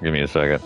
Give me a second.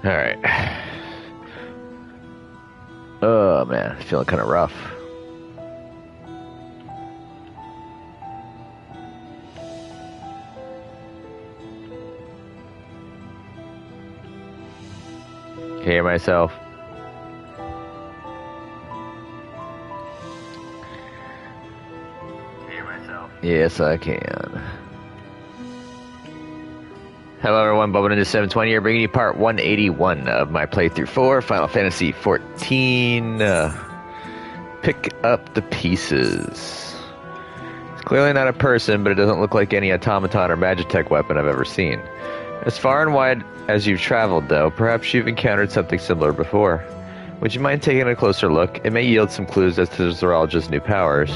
Alright. Oh man, feeling kind of rough. Hear myself. Yes, I can. Hello everyone, Bubba into 720 here, bringing you part 181 of my playthrough 4, Final Fantasy 14. Pick up the pieces. It's clearly not a person, but it doesn't look like any automaton or Magitech weapon I've ever seen. As far and wide as you've traveled, though, perhaps you've encountered something similar before. Would you mind taking a closer look? It may yield some clues as to the Zoologist's new powers.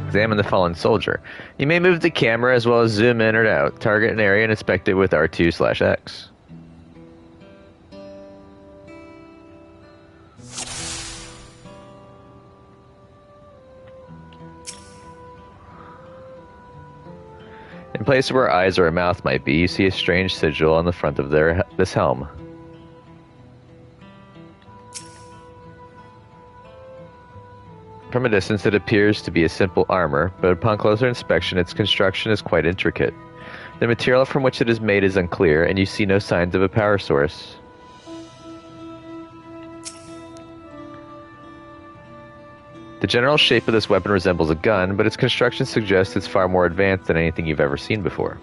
Examine the fallen soldier. You may move the camera as well as zoom in or out. Target an area and inspect it with R2/X. In place where eyes or a mouth might be, you see a strange sigil on the front of this helm. From a distance, it appears to be a simple armor, but upon closer inspection, its construction is quite intricate. The material from which it is made is unclear, and you see no signs of a power source. The general shape of this weapon resembles a gun, but its construction suggests it's far more advanced than anything you've ever seen before.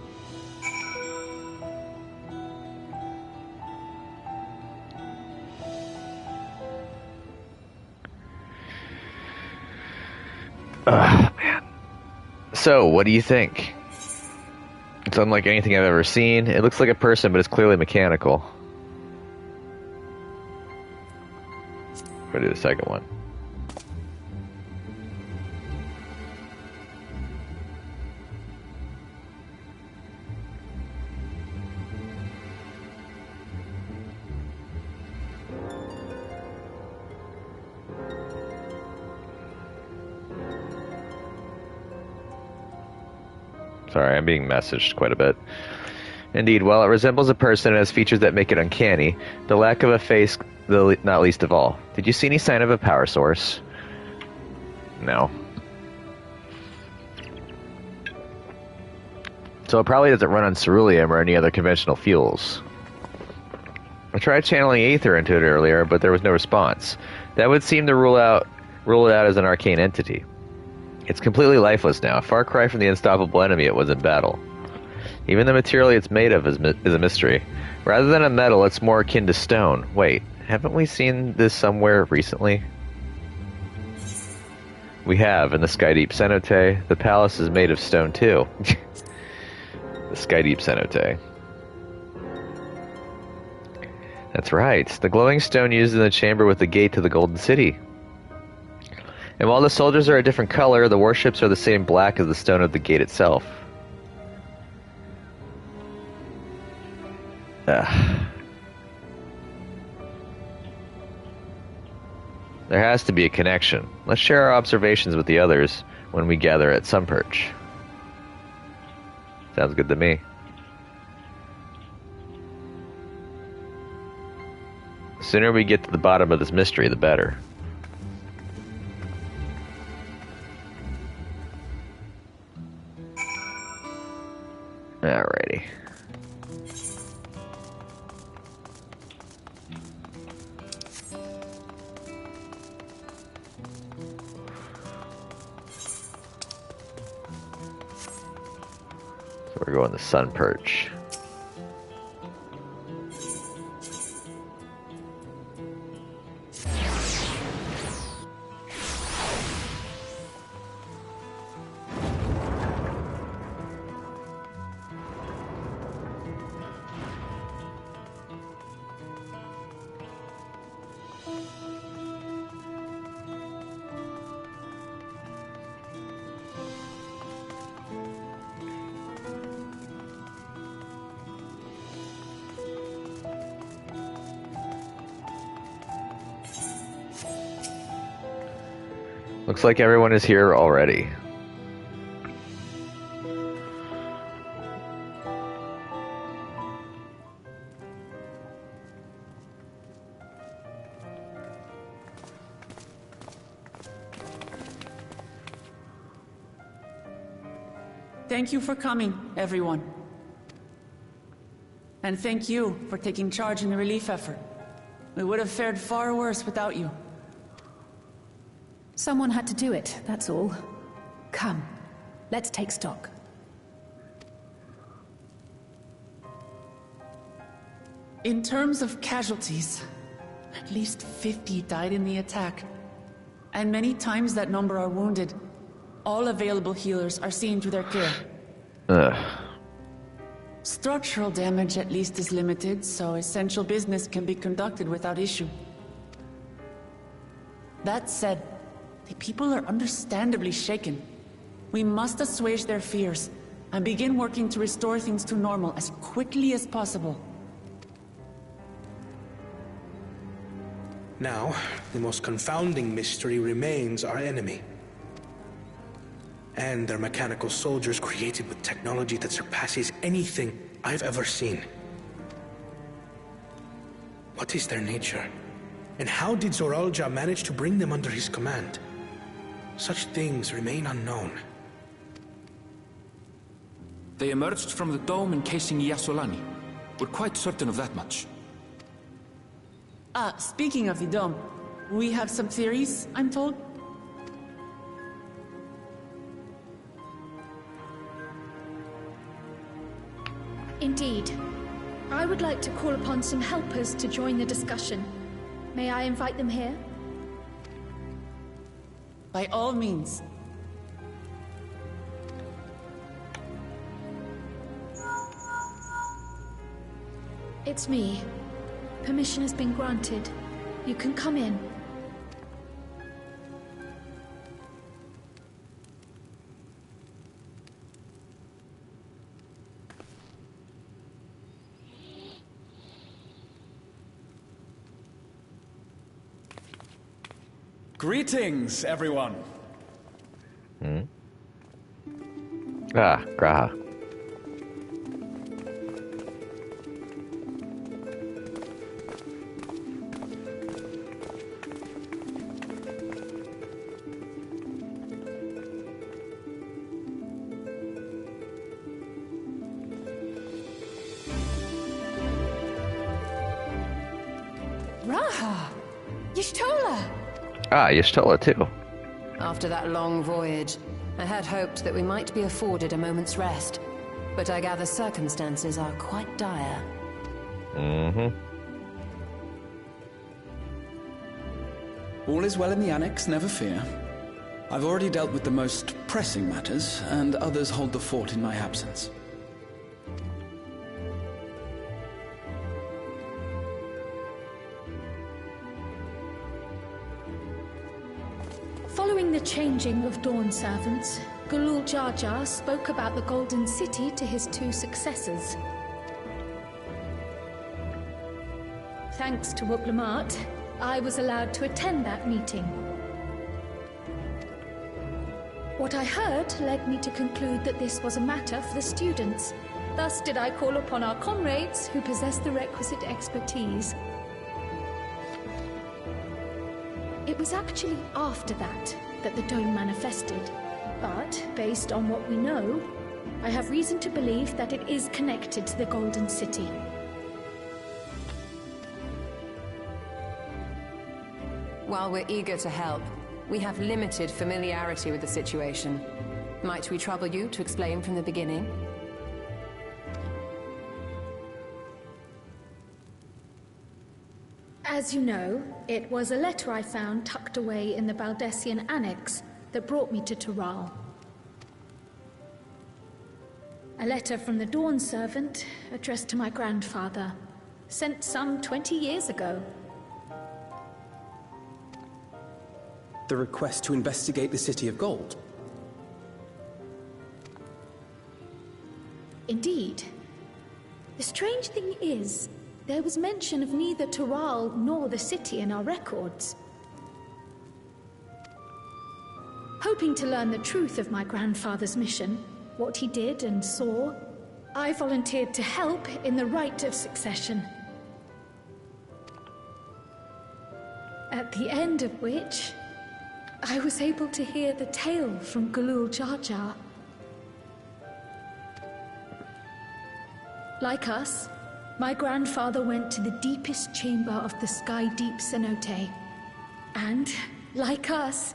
Man. So, what do you think? It's unlike anything I've ever seen. It looks like a person, but it's clearly mechanical. I'm gonna do the second one. Sorry, I'm being messaged quite a bit. Indeed, while it resembles a person and has features that make it uncanny, the lack of a face, not least of all. Did you see any sign of a power source? No. So it probably doesn't run on ceruleum or any other conventional fuels. I tried channeling ether into it earlier, but there was no response. That would seem to rule it out as an arcane entity. It's completely lifeless now, a far cry from the unstoppable enemy it was in battle. Even the material it's made of is a mystery. Rather than a metal, it's more akin to stone. Wait, haven't we seen this somewhere recently? We have, in the Skydeep Cenote. The palace is made of stone too. The Sky Deep Cenote. That's right. The glowing stone used in the chamber with the gate to the Golden City. And while the soldiers are a different color, the warships are the same black as the stone of the gate itself. There has to be a connection. Let's share our observations with the others when we gather at Sunperch. Sounds good to me. The sooner we get to the bottom of this mystery, the better. Alrighty. So we're going to Sunperch. Looks like everyone is here already. Thank you for coming, everyone. And thank you for taking charge in the relief effort. We would have fared far worse without you. Someone had to do it, that's all. Come, let's take stock. In terms of casualties, at least 50 died in the attack. And many times that number are wounded. All available healers are seen to their care. Structural damage at least is limited, so essential business can be conducted without issue. That said, the people are understandably shaken. We must assuage their fears and begin working to restore things to normal as quickly as possible. Now, the most confounding mystery remains our enemy. And their mechanical soldiers created with technology that surpasses anything I've ever seen. What is their nature? And how did Zoralja manage to bring them under his command? Such things remain unknown. They emerged from the dome encasing Yasolani. We're quite certain of that much. Speaking of the dome, we have some theories, I'm told. Indeed. I would like to call upon some helpers to join the discussion. May I invite them here? By all means. It's me. Permission has been granted. You can come in. Greetings, everyone. Graha. Raha! Y'shtola! Y'shtola too. After that long voyage, I had hoped that we might be afforded a moment's rest. But I gather circumstances are quite dire. All is well in the Annex, never fear. I've already dealt with the most pressing matters, and others hold the fort in my absence. Following the changing of Dawn servants, Gulul Jar Jar spoke about the Golden City to his 2 successors. Thanks to Wuk-Lamart, I was allowed to attend that meeting. What I heard led me to conclude that this was a matter for the students. Thus did I call upon our comrades who possess the requisite expertise. It was actually after that the dome manifested. But, based on what we know, I have reason to believe that it is connected to the Golden City. While we're eager to help, we have limited familiarity with the situation. Might we trouble you to explain from the beginning? As you know, it was a letter I found tucked away in the Baldessian Annex that brought me to Tural. A letter from the Dawn servant, addressed to my grandfather, sent some 20 years ago. The request to investigate the City of Gold. Indeed. The strange thing is, there was mention of neither Tural nor the city in our records. Hoping to learn the truth of my grandfather's mission, what he did and saw, I volunteered to help in the rite of succession. At the end of which, I was able to hear the tale from Gulul Jar Jar. Like us, my grandfather went to the deepest chamber of the Sky Deep Cenote. And, like us,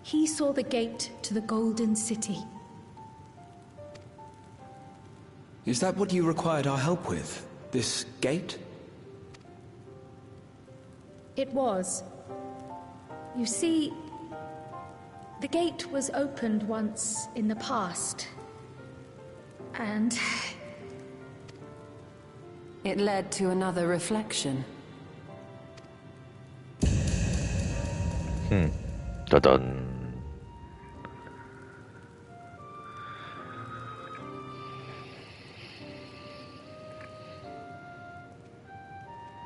he saw the gate to the Golden City. Is that what you required our help with? This gate? It was. You see, the gate was opened once in the past. And it led to another reflection. Dun-dun.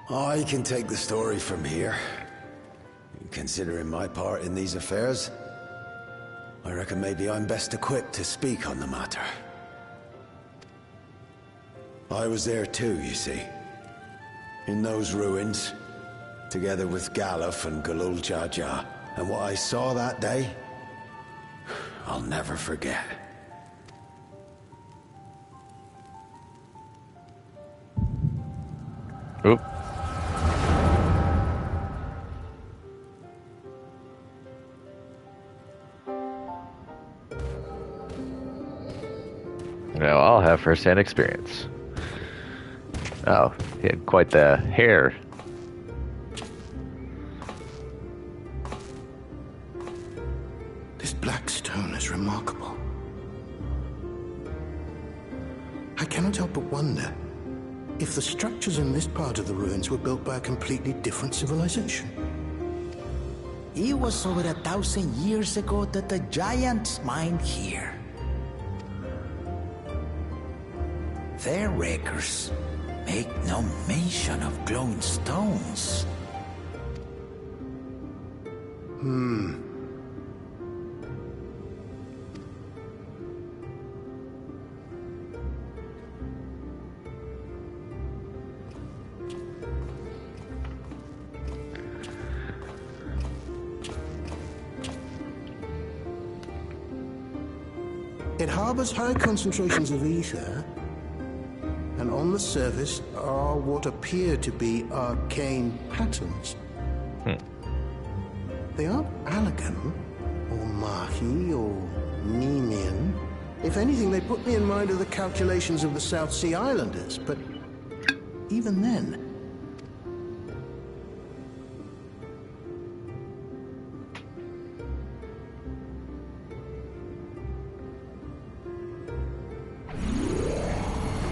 I can take the story from here. Considering my part in these affairs, I reckon maybe I'm best equipped to speak on the matter. I was there too, you see. In those ruins, together with Galuf and Gulul Jar Jar. And what I saw that day, I'll never forget. Oop. Now I'll have first-hand experience. Oh, he had quite the hair. This black stone is remarkable. I cannot help but wonder if the structures in this part of the ruins were built by a completely different civilization. It was over 1,000 years ago that the giants mined here. Their records make no mention of glowing stones. It harbors high concentrations of ether, and on the surface are what appear to be arcane patterns. They aren't Allagan, or Mahi, or Nemean. If anything, they put me in mind of the calculations of the South Sea Islanders, but even then...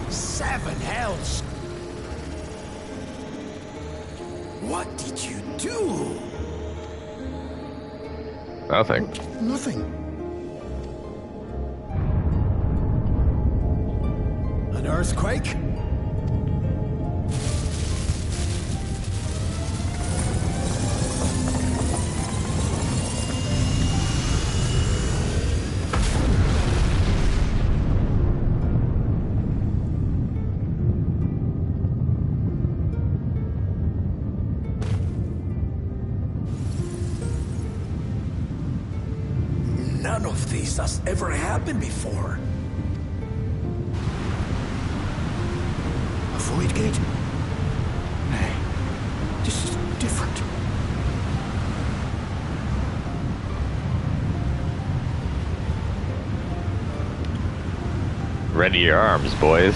Seven hells! What did you do? Nothing. Nothing. An earthquake? None of this has ever happened before. A void gate? Hey, this is different. Ready your arms, boys.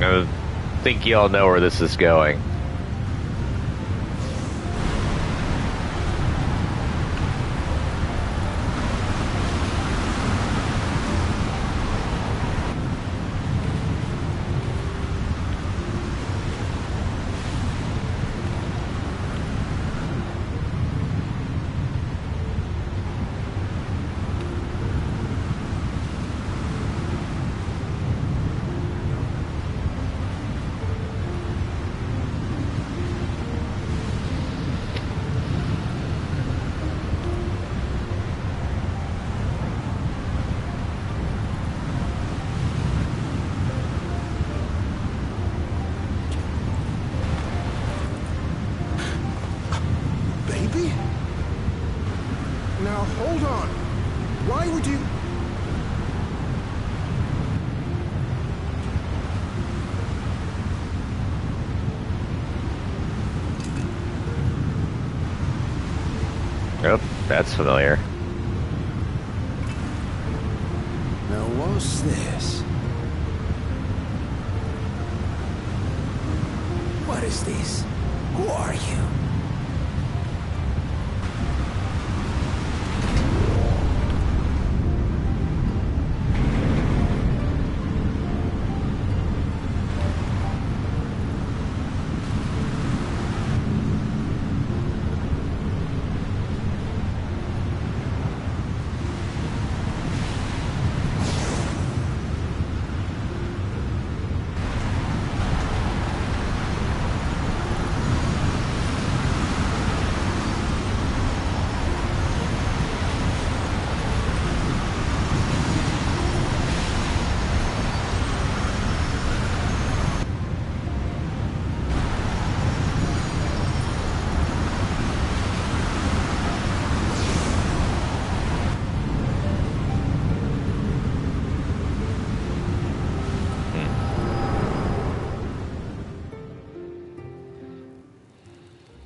I think you all know where this is going. Now, hold on. Why would you... Oh, that's familiar. Now, what's this? What is this? Who are you?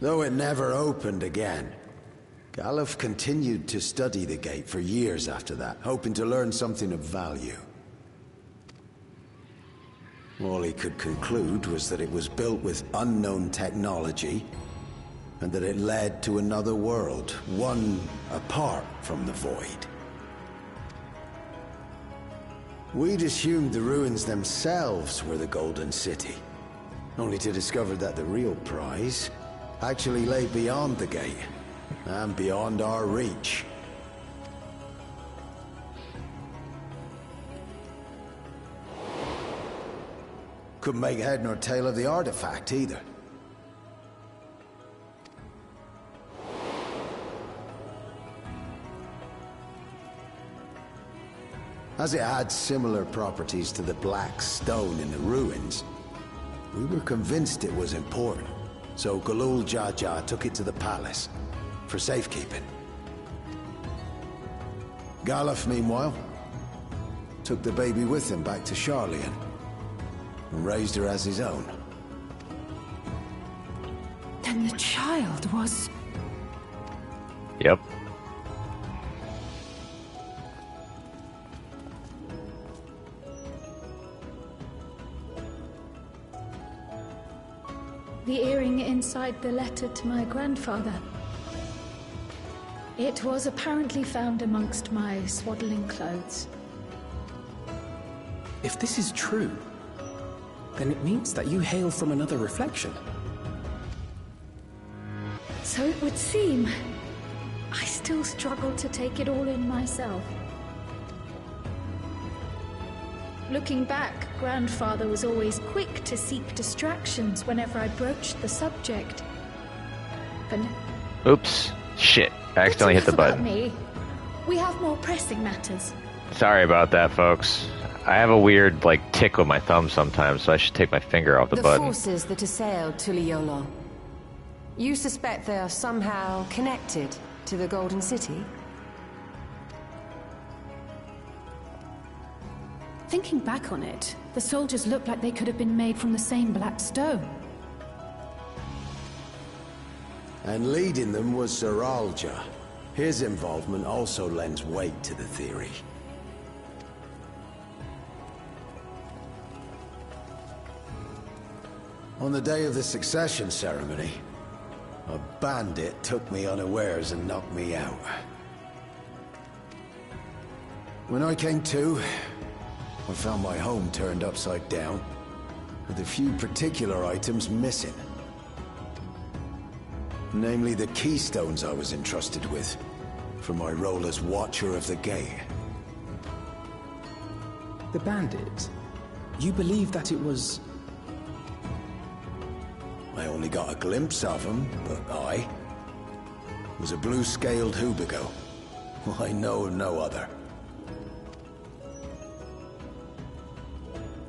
Though it never opened again, Galuf continued to study the gate for years after that, hoping to learn something of value. All he could conclude was that it was built with unknown technology, and that it led to another world, one apart from the Void. We'd assumed the ruins themselves were the Golden City, only to discover that the real prize actually lay beyond the gate, and beyond our reach. Couldn't make head nor tail of the artifact, either. As it had similar properties to the black stone in the ruins, we were convinced it was important. So Galul Jaja took it to the palace for safekeeping. Galuf, meanwhile, took the baby with him back to Sharlayan and raised her as his own. Then the child was... Yep. inside the letter to my grandfather. It was apparently found amongst my swaddling clothes. If this is true, then it means that you hail from another reflection. So it would seem. I still struggle to take it all in myself. Looking back, Grandfather was always quick to seek distractions whenever I broached the subject. But Oops. Shit. I accidentally hit the button. Me. We have more pressing matters. Sorry about that, folks. I have a weird, tick with my thumb sometimes, so I should take my finger off the button. The forces that assailed Tuliyollal. You suspect they are somehow connected to the Golden City? Thinking back on it, the soldiers looked like they could have been made from the same black stone. And leading them was Zoralja. His involvement also lends weight to the theory. On the day of the succession ceremony, a bandit took me unawares and knocked me out. When I came to, I found my home turned upside down, with a few particular items missing. Namely the keystones I was entrusted with, for my role as Watcher of the Gate. The bandit? You believe that it was... I only got a glimpse of him, but I was a blue-scaled Hubigo. I know no other.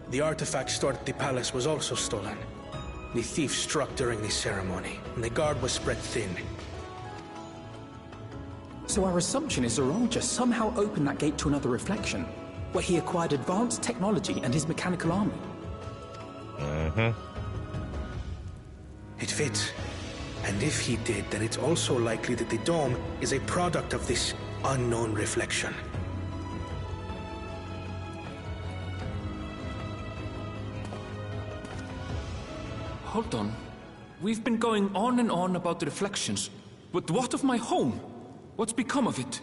The artifact stored at the palace was also stolen. The thief struck during the ceremony, and the guard was spread thin. So our assumption is Zoralja somehow opened that gate to another reflection, where he acquired advanced technology and his mechanical army. Mm-hmm. It fits. And if he did, then it's also likely that the dome is a product of this unknown reflection. Hold on. We've been going on and on about the reflections. But what of my home? What's become of it?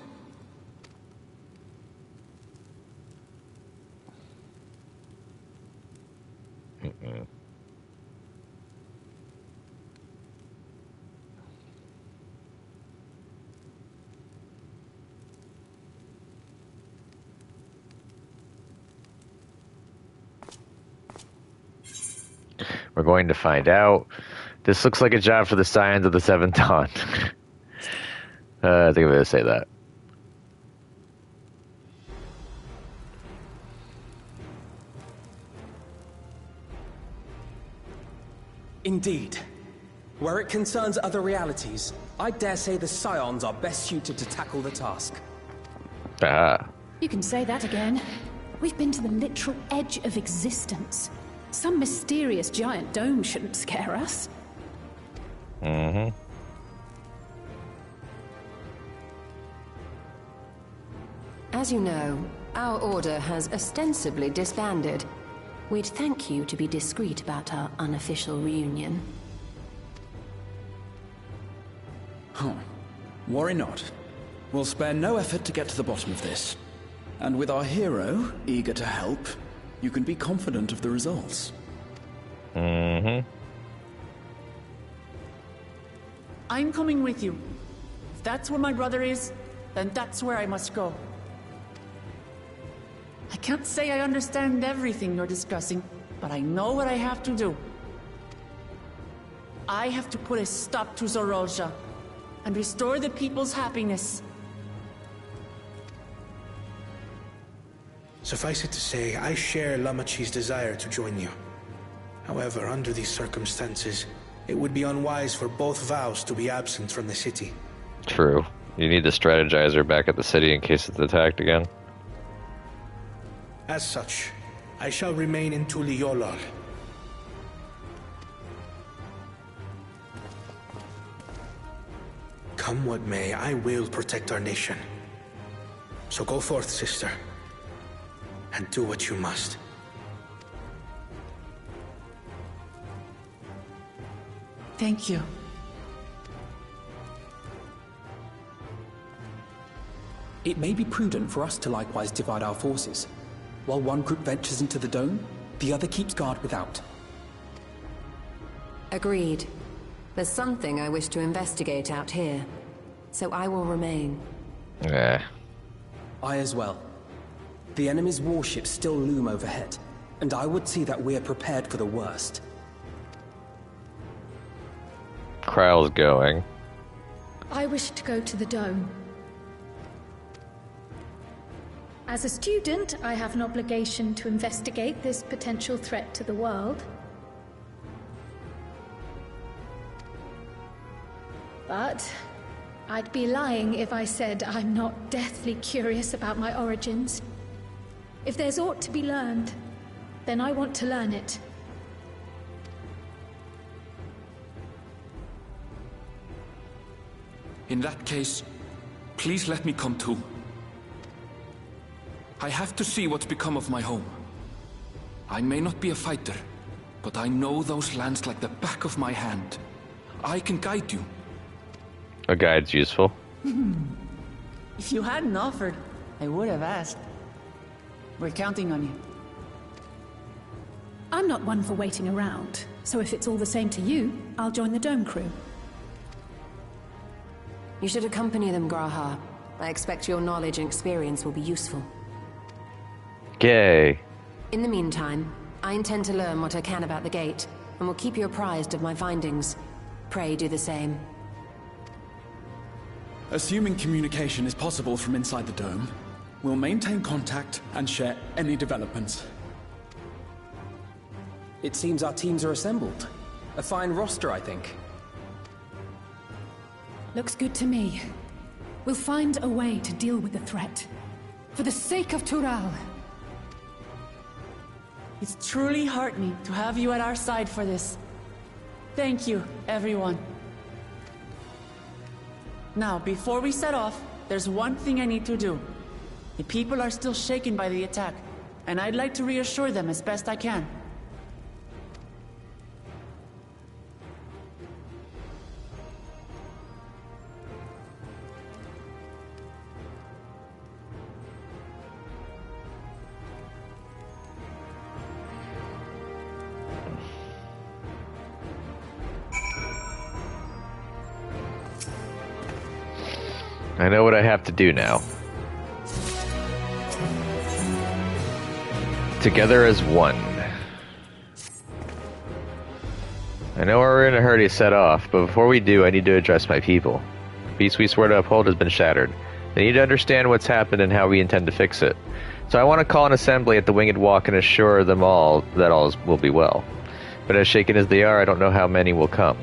We're going to find out. This looks like a job for the Scions of the Seventh Dawn. I think I'm going to say that. Indeed. Where it concerns other realities, I dare say the Scions are best suited to tackle the task. Ah. You can say that again. We've been to the literal edge of existence. Some mysterious giant dome shouldn't scare us. Mm-hmm. As you know, our order has ostensibly disbanded. We'd thank you to be discreet about our unofficial reunion. Huh. Worry not. We'll spare no effort to get to the bottom of this. And with our hero eager to help, you can be confident of the results. Mm-hmm. I'm coming with you. If that's where my brother is, then that's where I must go. I can't say I understand everything you're discussing, but I know what I have to do. I have to put a stop to Zoralja and restore the people's happiness. Suffice it to say, I share Lamachi's desire to join you. However, under these circumstances, it would be unwise for both vows to be absent from the city. True. You need the strategizer back at the city in case it's attacked again. As such, I shall remain in Tuliyollal. Come what may, I will protect our nation. So go forth, sister, and do what you must. Thank you. It may be prudent for us to likewise divide our forces. While one group ventures into the dome, the other keeps guard without. Agreed. There's something I wish to investigate out here, so I will remain. Yeah. I as well. The enemy's warships still loom overhead, and I would see that we are prepared for the worst. Kryl's going. I wish to go to the dome. As a student, I have an obligation to investigate this potential threat to the world. But I'd be lying if I said I'm not deathly curious about my origins. If there's aught to be learned, then I want to learn it. In that case, please let me come too. I have to see what's become of my home. I may not be a fighter, but I know those lands like the back of my hand. I can guide you. A guide's useful. If you hadn't offered, I would have asked. We're counting on you. I'm not one for waiting around, so if it's all the same to you, I'll join the dome crew. You should accompany them, Graha. I expect your knowledge and experience will be useful. Gay. In the meantime, I intend to learn what I can about the gate, and will keep you apprised of my findings. Pray do the same. Assuming communication is possible from inside the dome, we'll maintain contact and share any developments. It seems our teams are assembled. A fine roster, I think. Looks good to me. We'll find a way to deal with the threat. For the sake of Tural. It's truly heartening to have you at our side for this. Thank you, everyone. Now, before we set off, there's one thing I need to do. The people are still shaken by the attack, and I'd like to reassure them as best I can. I know what I have to do now. Together as one. I know we're in a hurry to set off, but before we do, I need to address my people. The peace we swear to uphold has been shattered. They need to understand what's happened and how we intend to fix it. So I want to call an assembly at the Winged Walk and assure them all that all will be well. But as shaken as they are, I don't know how many will come.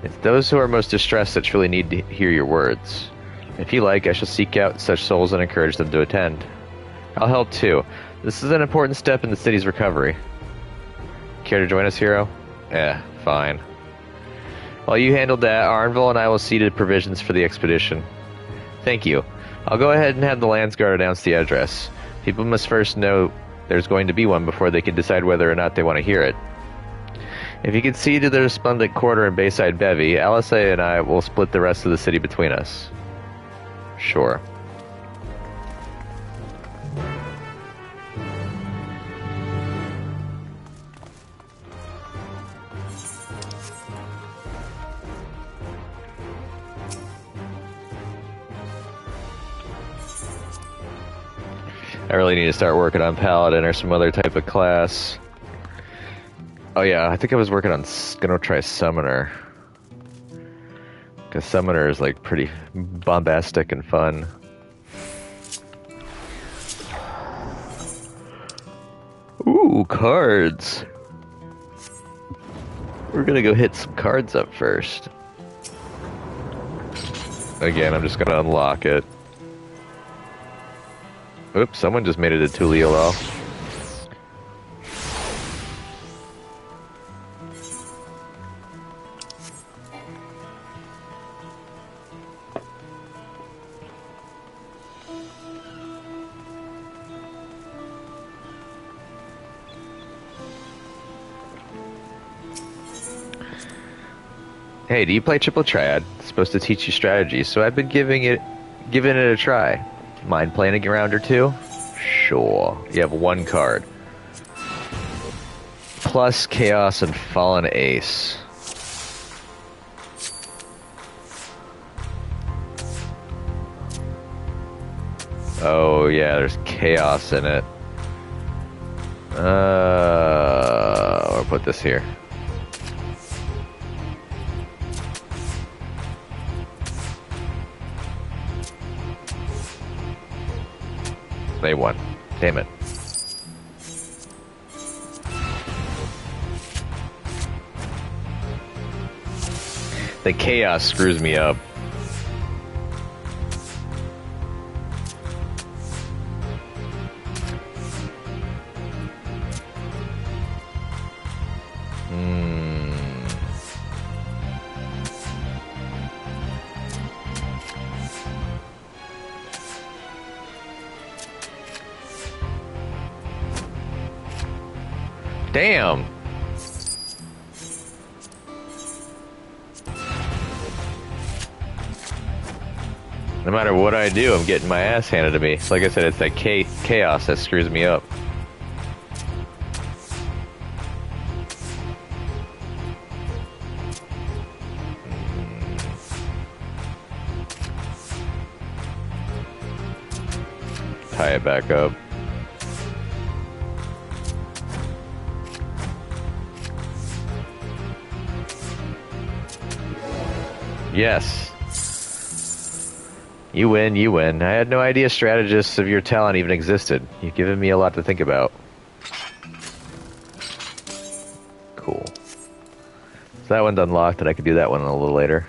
It's those who are most distressed that truly need to hear your words. If you like, I shall seek out such souls and encourage them to attend. I'll help too. This is an important step in the city's recovery. Care to join us, hero? Fine. While you handle that, Arnville and I will see to provisions for the expedition. Thank you. I'll go ahead and have the Landsguard announce the address. People must first know there's going to be one before they can decide whether or not they want to hear it. If you can see to the resplendent quarter in Bayside Bevy, Alisei and I will split the rest of the city between us. Sure. I really need to start working on Paladin or some other type of class. Oh yeah, I think I was working on gonna try Summoner. Because Summoner is like pretty bombastic and fun. Ooh, cards! We're gonna go hit some cards up first. Again, I'm just gonna unlock it. Oops, someone just made it a Tuliolol. Hey, do you play Triple Triad? It's supposed to teach you strategy, so I've been giving it a try. Mind playing a round or two? Sure. You have one card. Plus Chaos and Fallen Ace. Oh yeah, there's Chaos in it. I'll put this here. They won. Damn it. The Chaos screws me up. Damn. No matter what I do, I'm getting my ass handed to me. Like I said, it's that chaos that screws me up. Tie it back up. Yes. You win, you win. I had no idea strategists of your talent even existed. You've given me a lot to think about. Cool. So that one's unlocked, and I could do that one a little later.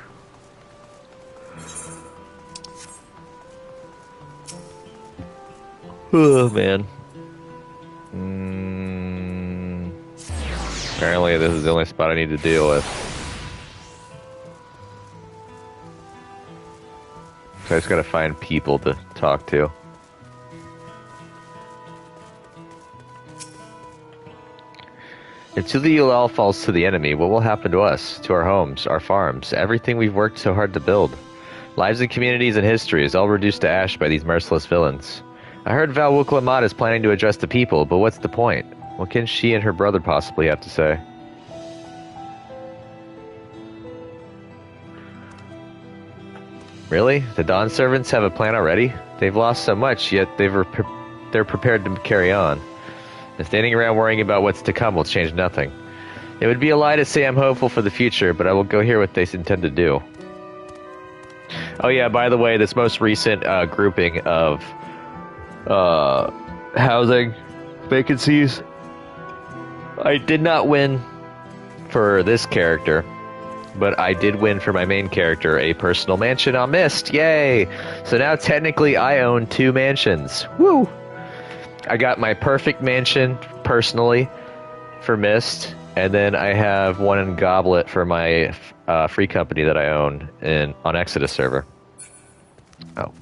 Oh, man. Apparently this is the only spot I need to deal with. So I just gotta find people to talk to. If Tuliyulal falls to the enemy, what will happen to us, to our homes, our farms, everything we've worked so hard to build? Lives and communities and history is all reduced to ash by these merciless villains. I heard Val Wuklamat is planning to address the people, but what's the point? What can she and her brother possibly have to say? Really? The Dawn Servants have a plan already? They've lost so much, yet they're prepared to carry on. And standing around worrying about what's to come will change nothing. It would be a lie to say I'm hopeful for the future, but I will go hear what they intend to do. Oh yeah, by the way, this most recent grouping of housing vacancies, I did not win for this character. But I did win for my main character a personal mansion on Mist. Yay! So now technically I own 2 mansions. Woo! I got my perfect mansion personally for Mist, and then I have one in Goblet for my free company that I own on Exodus server. Oh.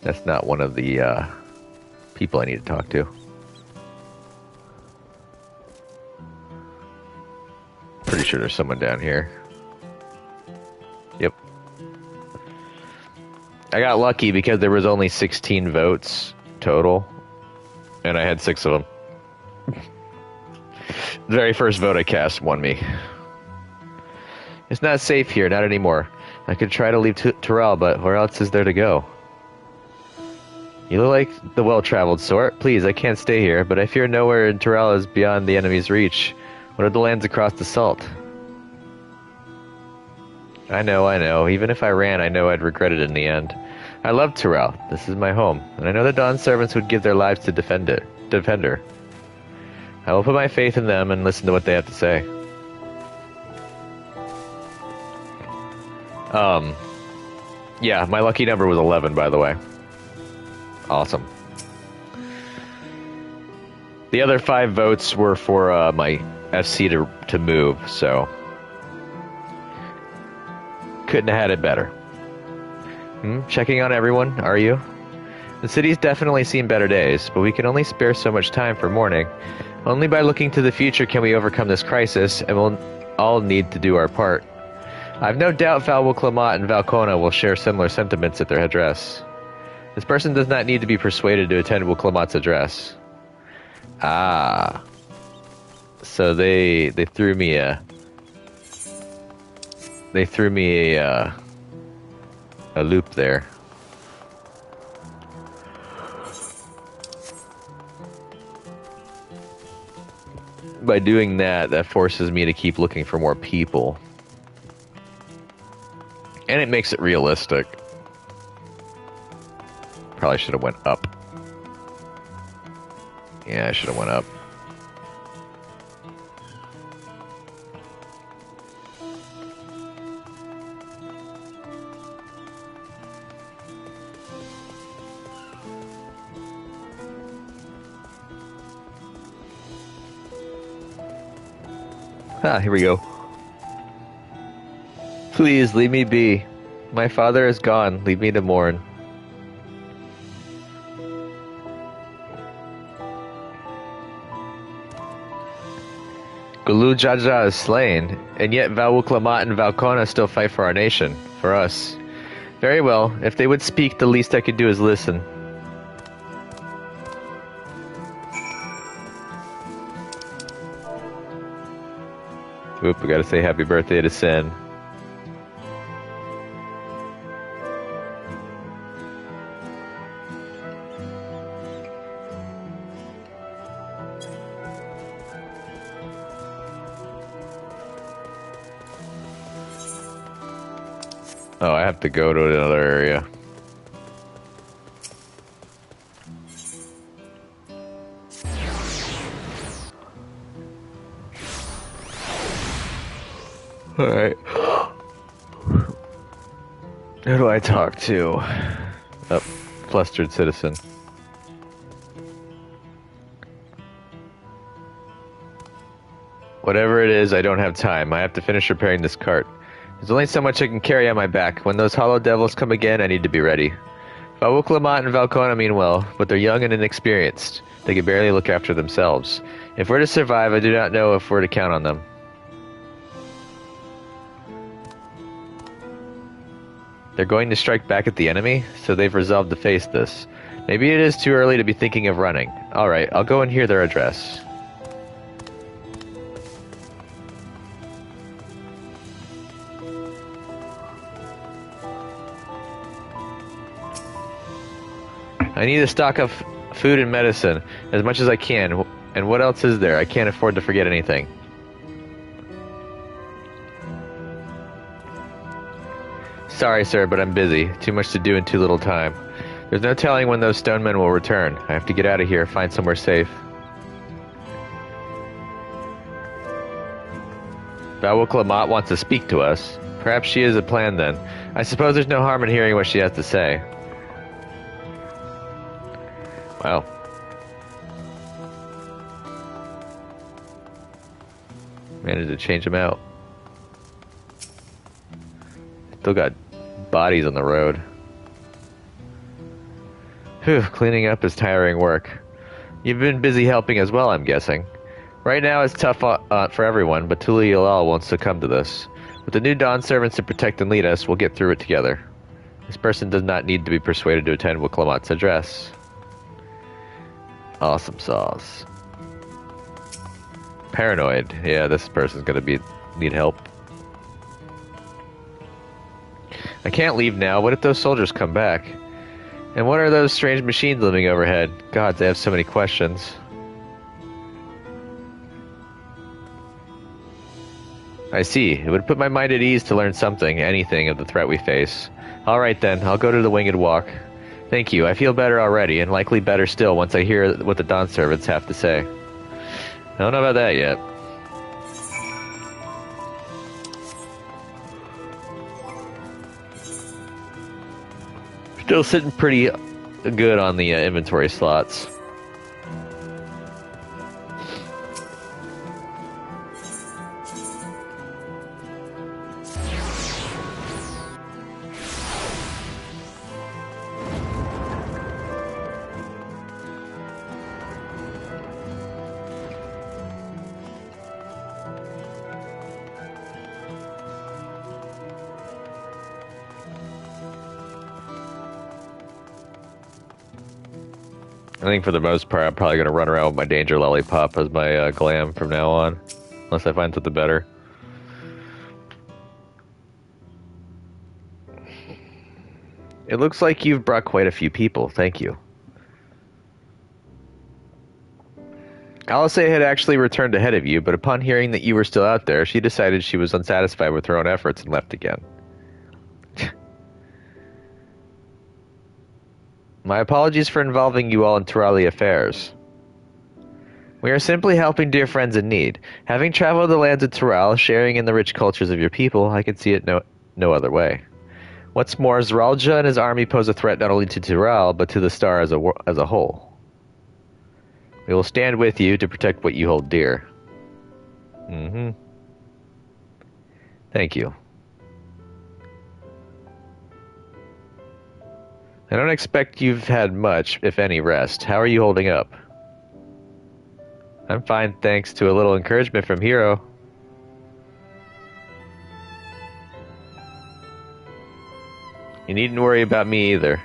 That's not one of the people I need to talk to. Pretty sure there's someone down here. Yep. I got lucky because there was only 16 votes total, and I had 6 of them. The very first vote I cast won me. It's not safe here, not anymore. I could try to leave Terrell, but where else is there to go? You look like the well-traveled sort. Please, I can't stay here, but I fear nowhere in Terrell is beyond the enemy's reach. What are the lands across the salt? I know. Even if I ran, I know I'd regret it in the end. I love Terrell. This is my home, and I know the Dawn Servants would give their lives to defend her. I will put my faith in them and listen to what they have to say. Yeah, my lucky number was 11, by the way. Awesome. The other 5 votes were for my FC to move, so couldn't have had it better. Checking on everyone, are you? The city's definitely seen better days, but we can only spare so much time for mourning. Only by looking to the future can we overcome this crisis, and we'll all need to do our part. I've no doubt Val Clement and Valcona will share similar sentiments at their address. This person does not need to be persuaded to attend Will Clement's address. Ah. So they threw me a loop there. By doing that, that forces me to keep looking for more people. And it makes it realistic. Probably should have went up. Yeah, I should have went up. Ah, here we go. Please, leave me be. My father is gone. Leave me to mourn. Gulu Jaja is slain, and yet Val Clement and Valcona still fight for our nation, for us. Very well. If they would speak, the least I could do is listen. Oop, we gotta say happy birthday to Sin. Oh, I have to go to another area. Alright. Who do I talk to? Oh, flustered citizen. Whatever it is, I don't have time. I have to finish repairing this cart. There's only so much I can carry on my back. When those hollow devils come again, I need to be ready. Val Clement and Valcona mean well, but they're young and inexperienced. They can barely look after themselves. If we're to survive, I do not know if we're to count on them. They're going to strike back at the enemy, so they've resolved to face this. Maybe it is too early to be thinking of running. Alright, I'll go and hear their address. I need a stock of food and medicine, as much as I can. And what else is there? I can't afford to forget anything. Sorry, sir, but I'm busy. Too much to do in too little time. There's no telling when those stone men will return. I have to get out of here, find somewhere safe. Val Clement wants to speak to us. Perhaps she has a plan then. I suppose there's no harm in hearing what she has to say. Wow. Managed to change them out. Still got bodies on the road. Whew, cleaning up is tiring work. You've been busy helping as well, I'm guessing. Right now it's tough for everyone, but Tuli Ilal won't succumb to this. With the new Dawn servants to protect and lead us, we'll get through it together. This person does not need to be persuaded to attend Will Clement's address. Awesome sauce. Paranoid. Yeah, this person's gonna need help. I can't leave now. What if those soldiers come back? And what are those strange machines looming overhead? God, they have so many questions. I see. It would put my mind at ease to learn something, anything, of the threat we face. Alright then, I'll go to the Winged Walk. Thank you. I feel better already, and likely better still once I hear what the Dawn servants have to say. I don't know about that yet. Still sitting pretty good on the inventory slots. I think for the most part, I'm probably going to run around with my Danger Lollipop as my glam from now on. Unless I find something better. It looks like you've brought quite a few people. Thank you. Alice had actually returned ahead of you, but upon hearing that you were still out there, she decided she was unsatisfied with her own efforts and left again. My apologies for involving you all in Turali affairs. We are simply helping dear friends in need. Having traveled the lands of Tural, sharing in the rich cultures of your people, I can see it no other way. What's more, Zeralja and his army pose a threat not only to Tural, but to the star as a whole. We will stand with you to protect what you hold dear. Thank you. I don't expect you've had much, if any, rest. How are you holding up? I'm fine, thanks to a little encouragement from Hero. You needn't worry about me either.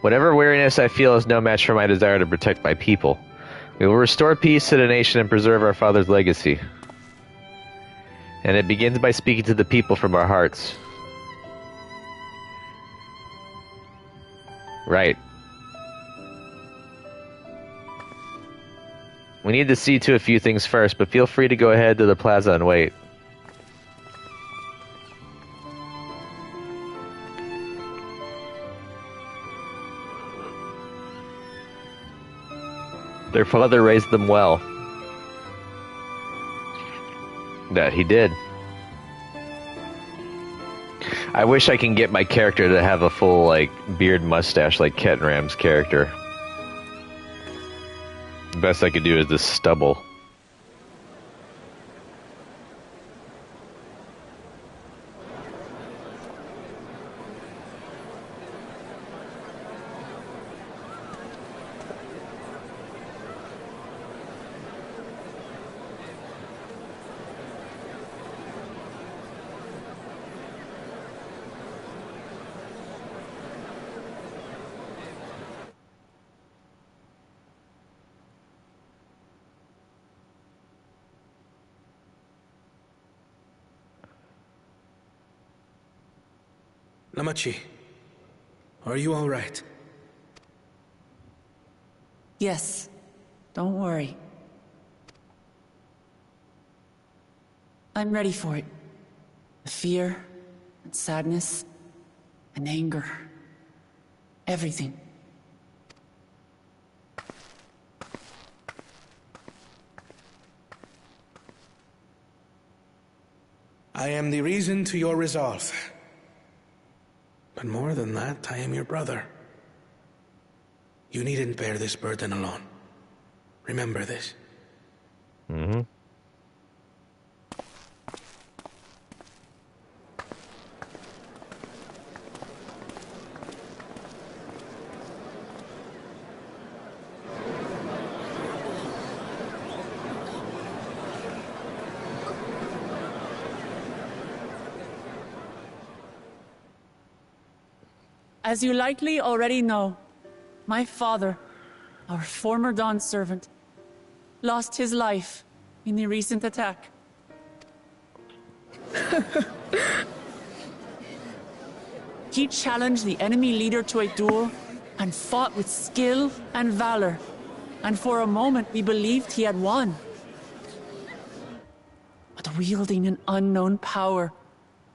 Whatever weariness I feel is no match for my desire to protect my people. We will restore peace to the nation and preserve our father's legacy. And it begins by speaking to the people from our hearts. Right. We need to see to a few things first, but feel free to go ahead to the plaza and wait. Their father raised them well. That he did. I wish I can get my character to have a full, like, beard mustache like Kettenram's character. The best I could do is this stubble. Lamachi, are you all right? Yes. Don't worry. I'm ready for it. The fear, and sadness, and anger. Everything. I am the reason to your resolve. But more than that, I am your brother. You needn't bear this burden alone. Remember this. As you likely already know, my father, our former Dawn servant, lost his life in the recent attack. He challenged the enemy leader to a duel and fought with skill and valor, and for a moment we believed he had won. But wielding an unknown power,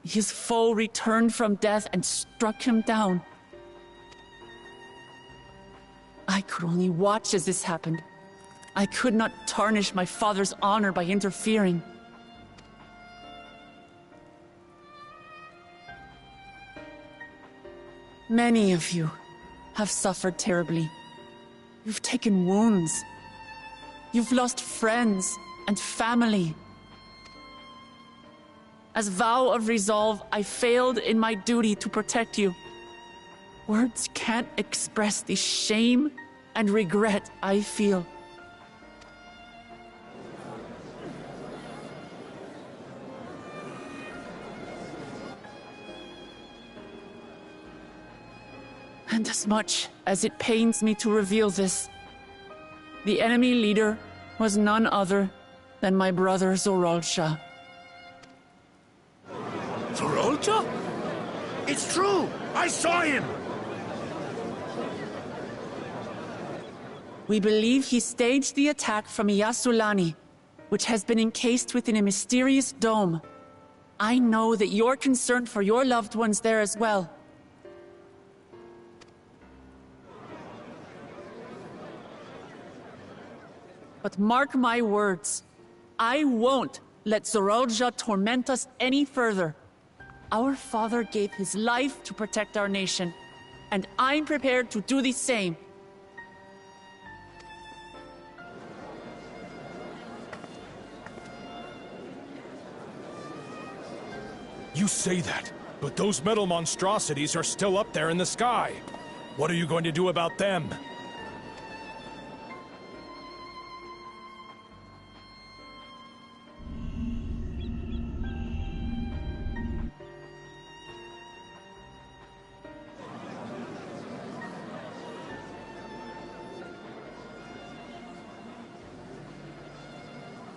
his foe returned from death and struck him down. I could only watch as this happened. I could not tarnish my father's honor by interfering. Many of you have suffered terribly. You've taken wounds. You've lost friends and family. As vow of resolve, I failed in my duty to protect you. Words can't express the shame and regret I feel. And as much as it pains me to reveal this, The enemy leader was none other than my brother Zorolsha. Zorolcha? It's true! I saw him! We believe he staged the attack from Yasulani, which has been encased within a mysterious dome. I know that you're concerned for your loved ones there as well. But mark my words, I won't let Zorolja torment us any further. Our father gave his life to protect our nation, and I'm prepared to do the same. You say that, but those metal monstrosities are still up there in the sky. What are you going to do about them?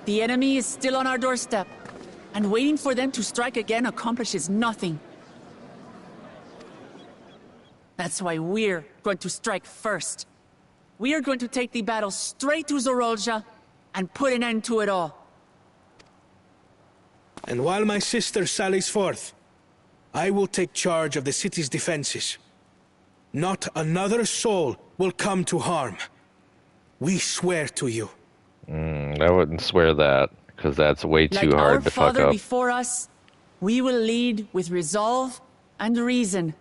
The enemy is still on our doorstep, and waiting for them to strike again accomplishes nothing. That's why we're going to strike first. We are going to take the battle straight to Zorolja and put an end to it all. And while my sister sallies forth, I will take charge of the city's defenses. Not another soul will come to harm. We swear to you. I wouldn't swear that, because that's way too hard to fuck Like our father up. before us, we will lead with resolve and reason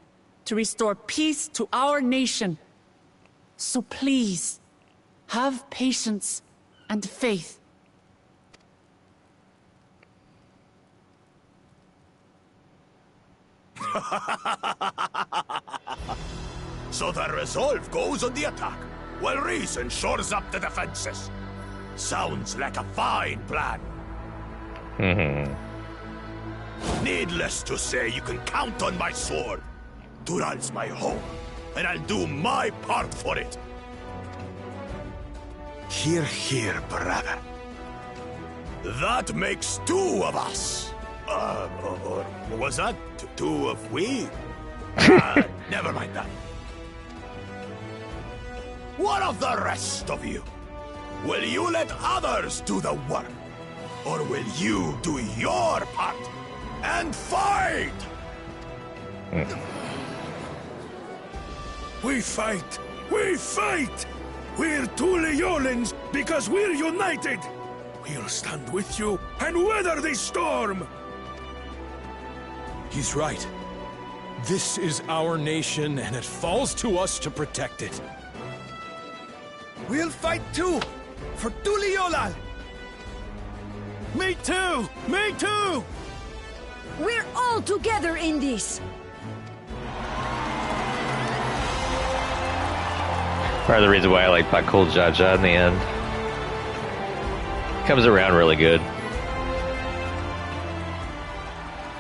to restore peace to our nation. So please, have patience and faith. So the resolve goes on the attack, while reason shores up the defenses. Sounds like a fine plan. Needless to say, you can count on my sword. Dural's my home, and I'll do my part for it. Hear, hear, brother. That makes two of us. Or was that two of we? Never mind that. What of the rest of you? Will you let others do the work? Or will you do your part and fight? We fight! We fight! We're Tuliolans because we're united! We'll stand with you and weather the storm! He's right. This is our nation, and it falls to us to protect it. We'll fight too! For Tuliolal! Me too! Me too! We're all together in this! Part of the reason why I like Bakul Jaja in the end. Comes around really good.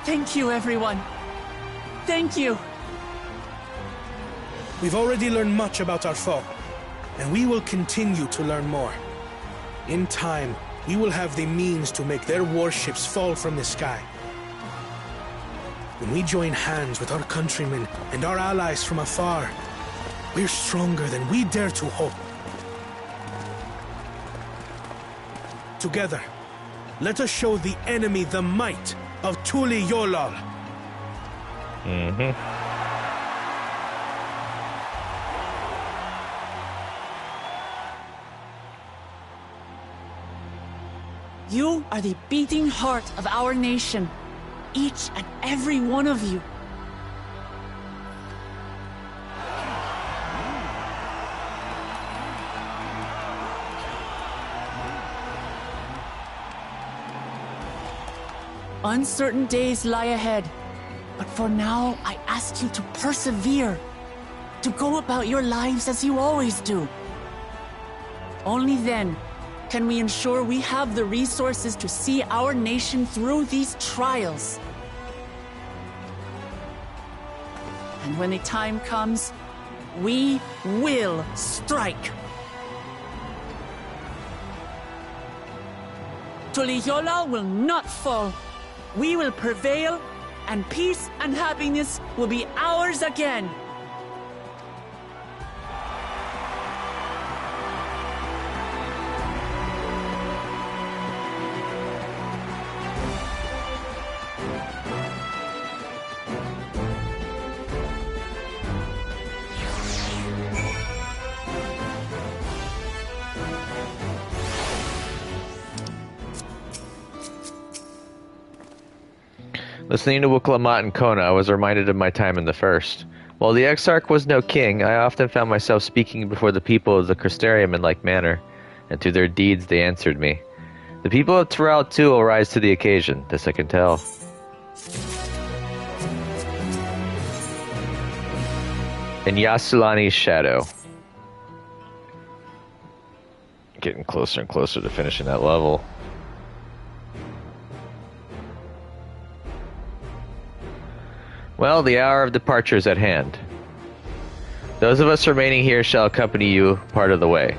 Thank you, everyone. Thank you. We've already learned much about our foe, and we will continue to learn more. In time, we will have the means to make their warships fall from the sky. When we join hands with our countrymen and our allies from afar, we're stronger than we dare to hope. Together, let us show the enemy the might of Tuliolal. You are the beating heart of our nation, each and every one of you. Uncertain days lie ahead, but for now, I ask you to persevere, to go about your lives as you always do. Only then can we ensure we have the resources to see our nation through these trials. And when the time comes, we will strike. Tuliyola will not fall. We will prevail, and peace and happiness will be ours again. Listening to Wuklamat and Kona, I was reminded of my time in the First. While the Exarch was no king, I often found myself speaking before the people of the Crystarium in like manner, and through their deeds they answered me. The people of Tural too will rise to the occasion, this I can tell. In Yasulani's shadow. Getting closer and closer to finishing that level. Well, the hour of departure is at hand. Those of us remaining here shall accompany you part of the way.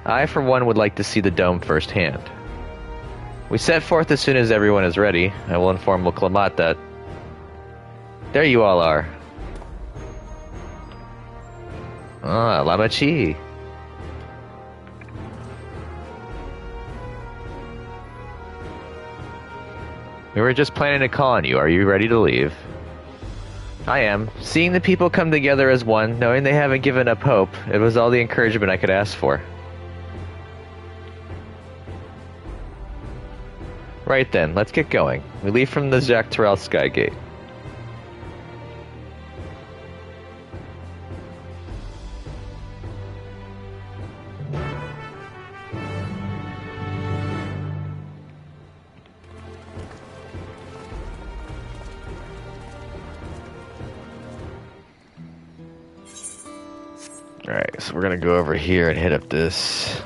I, for one, would like to see the dome firsthand. We set forth as soon as everyone is ready. I will inform Wuklamat that... There you all are. Ah, Lamachi. We were just planning to call on you. Are you ready to leave? I am. Seeing the people come together as one, knowing they haven't given up hope, it was all the encouragement I could ask for. Right then, let's get going. We leave from the Jacques Terrell Sky Gate. Alright, so we're gonna go over here and hit up this.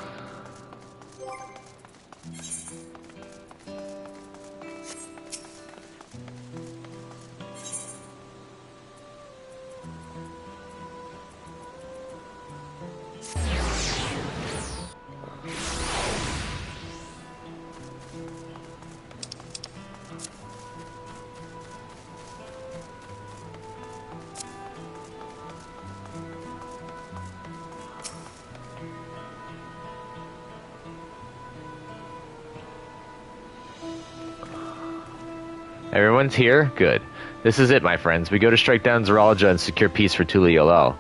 Everyone's here? Good. This is it, my friends. We go to strike down Zeralja and secure peace for Tuliyollal.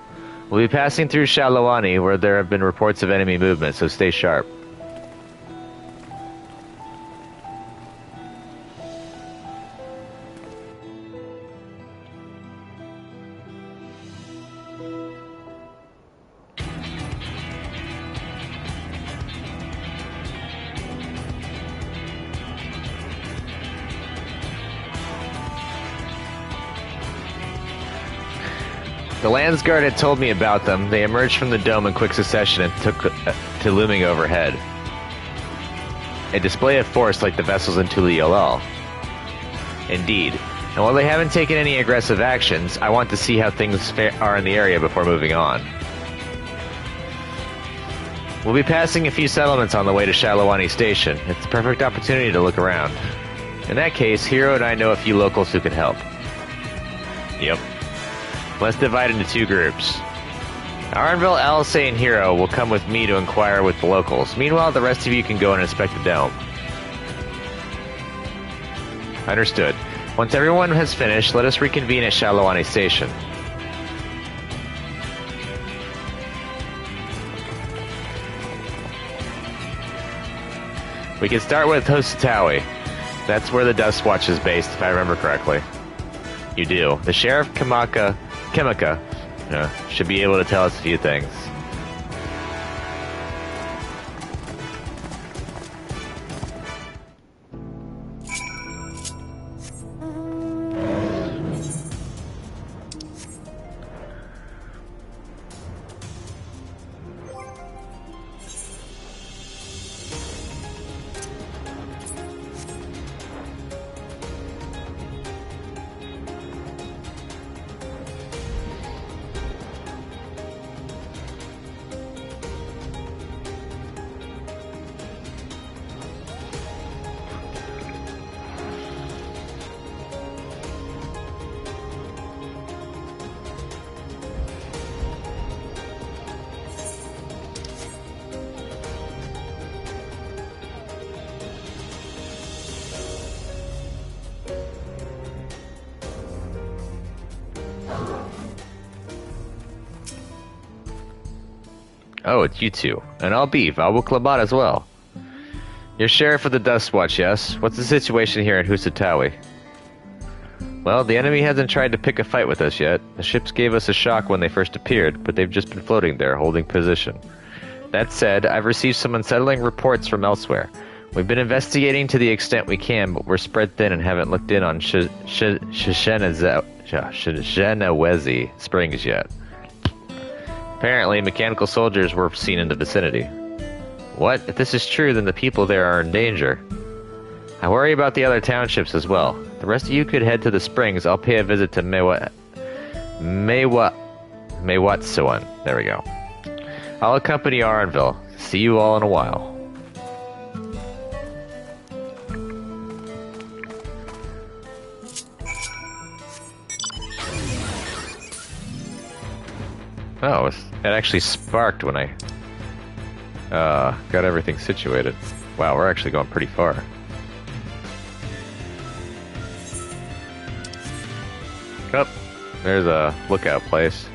We'll be passing through Shalawani, where there have been reports of enemy movement, so stay sharp. The Landsguard had told me about them. They emerged from the dome in quick succession and took to looming overhead. A display of force like the vessels in Tuliyollal. Indeed. And while they haven't taken any aggressive actions, I want to see how things are in the area before moving on. We'll be passing a few settlements on the way to Shalawani Station. It's a perfect opportunity to look around. In that case, Hiro and I know a few locals who can help. Yep. Let's divide into two groups. Aranville, Alisay, and Hiro will come with me to inquire with the locals. Meanwhile, the rest of you can go and inspect the dome. Understood. Once everyone has finished, let us reconvene at Shalawani Station. We can start with Hosutawi. That's where the Dust Watch is based, if I remember correctly. You do. The Sheriff Kimika should be able to tell us a few things. Oh, it's you two. And I'll be Vawu Klabat as well. You're sheriff of the Dust Watch, yes? What's the situation here in Husatawi? Well, the enemy hasn't tried to pick a fight with us yet. The ships gave us a shock when they first appeared, but they've just been floating there, holding position. That said, I've received some unsettling reports from elsewhere. We've been investigating to the extent we can, but we're spread thin and haven't looked in on Shenawezi Springs yet. Apparently, mechanical soldiers were seen in the vicinity. What? If this is true, then the people there are in danger. I worry about the other townships as well. The rest of you could head to the springs. I'll pay a visit to Mewatsuan. There we go. I'll accompany Aranville. See you all in a while. Oh, it actually sparked when I got everything situated. Wow, we're actually going pretty far. Oh, there's a lookout place.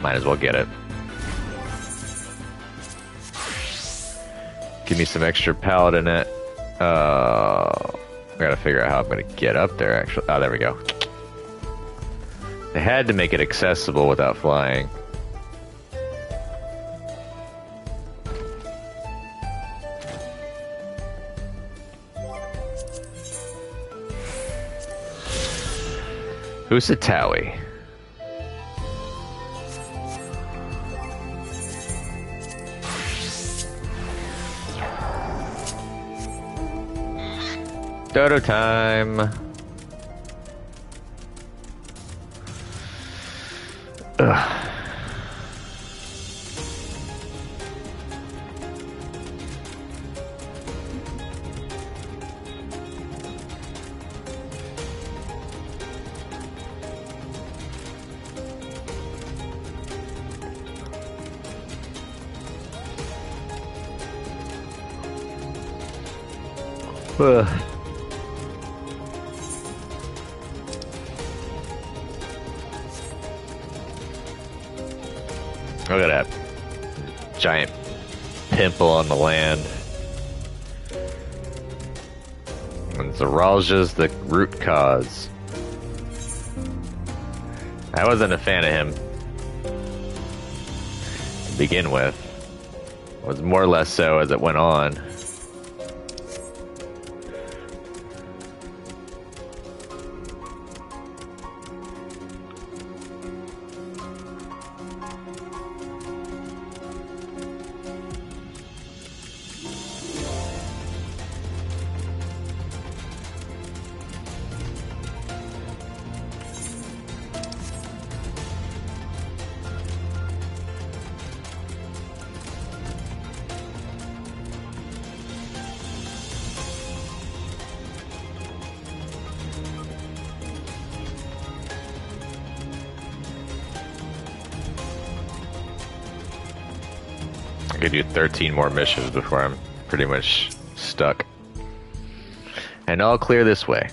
Might as well get it. Give me some extra paladin it. I gotta figure out how I'm gonna get up there, actually. Oh, there we go. They had to make it accessible without flying. Husatawi. Dodo time. Ugh. Ugh. Look at that giant pimple on the land. And Zaralja's the root cause. I wasn't a fan of him to begin with. It was more or less so as it went on. I could do 13 more missions before I'm pretty much stuck. And all clear this way.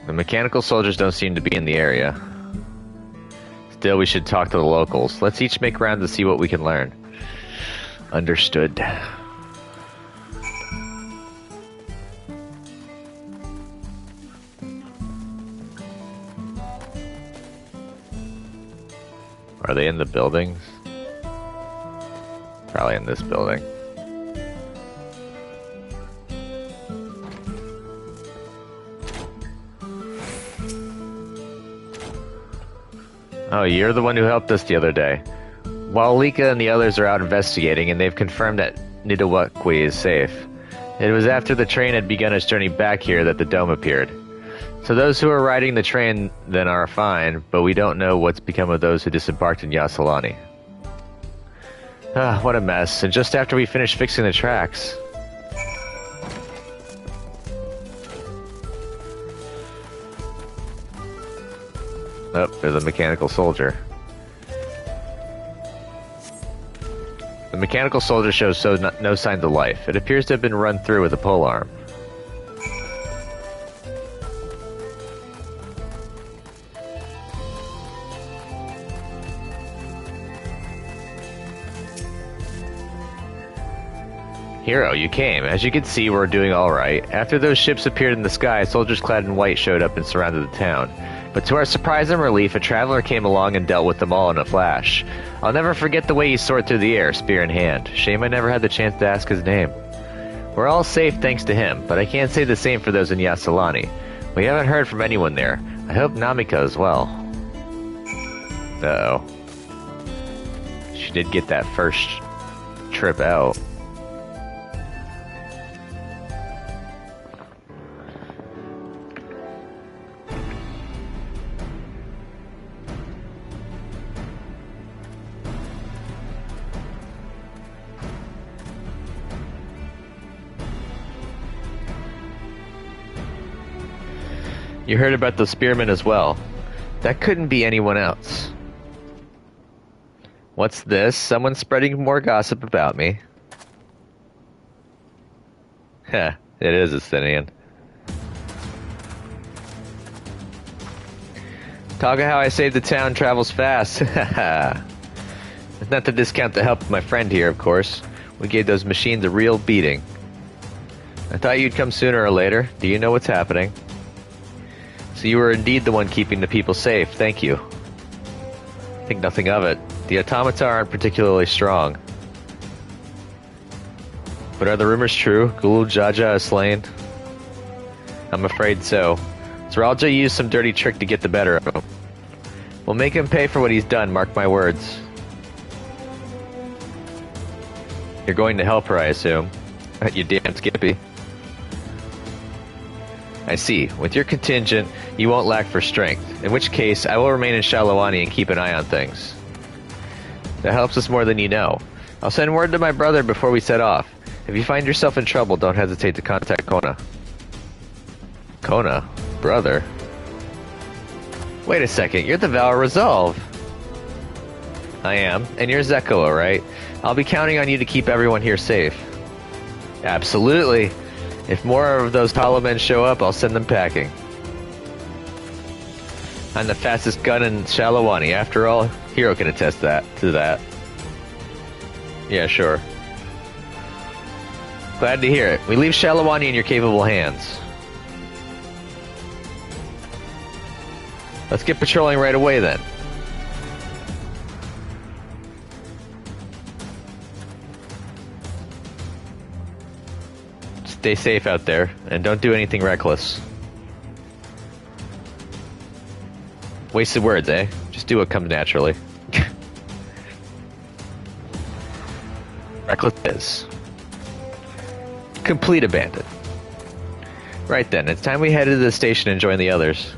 The mechanical soldiers don't seem to be in the area. Still, we should talk to the locals. Let's each make rounds to see what we can learn. Understood. Are they in the buildings? Probably in this building. Oh, you're the one who helped us the other day. While Lika and the others are out investigating, and they've confirmed that Nidawakwi is safe. It was after the train had begun its journey back here that the dome appeared. So those who are riding the train then are fine, but we don't know what's become of those who disembarked in Yasalani. Ah, what a mess, and just after we finished fixing the tracks. Oh, there's a mechanical soldier. The mechanical soldier shows no signs of life. It appears to have been run through with a polearm. Hero, you came. As you can see, we're doing alright. After those ships appeared in the sky, soldiers clad in white showed up and surrounded the town. But to our surprise and relief, a traveler came along and dealt with them all in a flash. I'll never forget the way he soared through the air, spear in hand. Shame I never had the chance to ask his name. We're all safe thanks to him, but I can't say the same for those in Yassalani. We haven't heard from anyone there. I hope Namika as well. Uh-oh. She did get that first trip out. You heard about the spearmen as well. That couldn't be anyone else. What's this? Someone spreading more gossip about me. Heh, it is Athenian. Talk of how I saved the town travels fast. It's not to discount the help of my friend here, of course. We gave those machines a real beating. I thought you'd come sooner or later. Do you know what's happening? So you were indeed the one keeping the people safe. Thank you. Think nothing of it. The automata aren't particularly strong. But are the rumors true? Gulul Jaja is slain? I'm afraid so. Zeralja used some dirty trick to get the better of him. We'll make him pay for what he's done, mark my words. You're going to help her, I assume. You damn Skippy. I see. With your contingent, you won't lack for strength. In which case, I will remain in Shalawani and keep an eye on things. That helps us more than you know. I'll send word to my brother before we set off. If you find yourself in trouble, don't hesitate to contact Kona. Kona? Brother? Wait a second, you're the Valor Resolve. I am, and you're Zeko, alright? I'll be counting on you to keep everyone here safe. Absolutely. If more of those hollow men show up, I'll send them packing. I'm the fastest gun in Shalawani. After all, Hero can attest to that. Yeah, sure. Glad to hear it. We leave Shalawani in your capable hands. Let's get patrolling right away then. Stay safe out there, and don't do anything reckless. Wasted words, eh? Just do what comes naturally. Reckless is. Complete abandon. Right then, it's time we head to the station and join the others.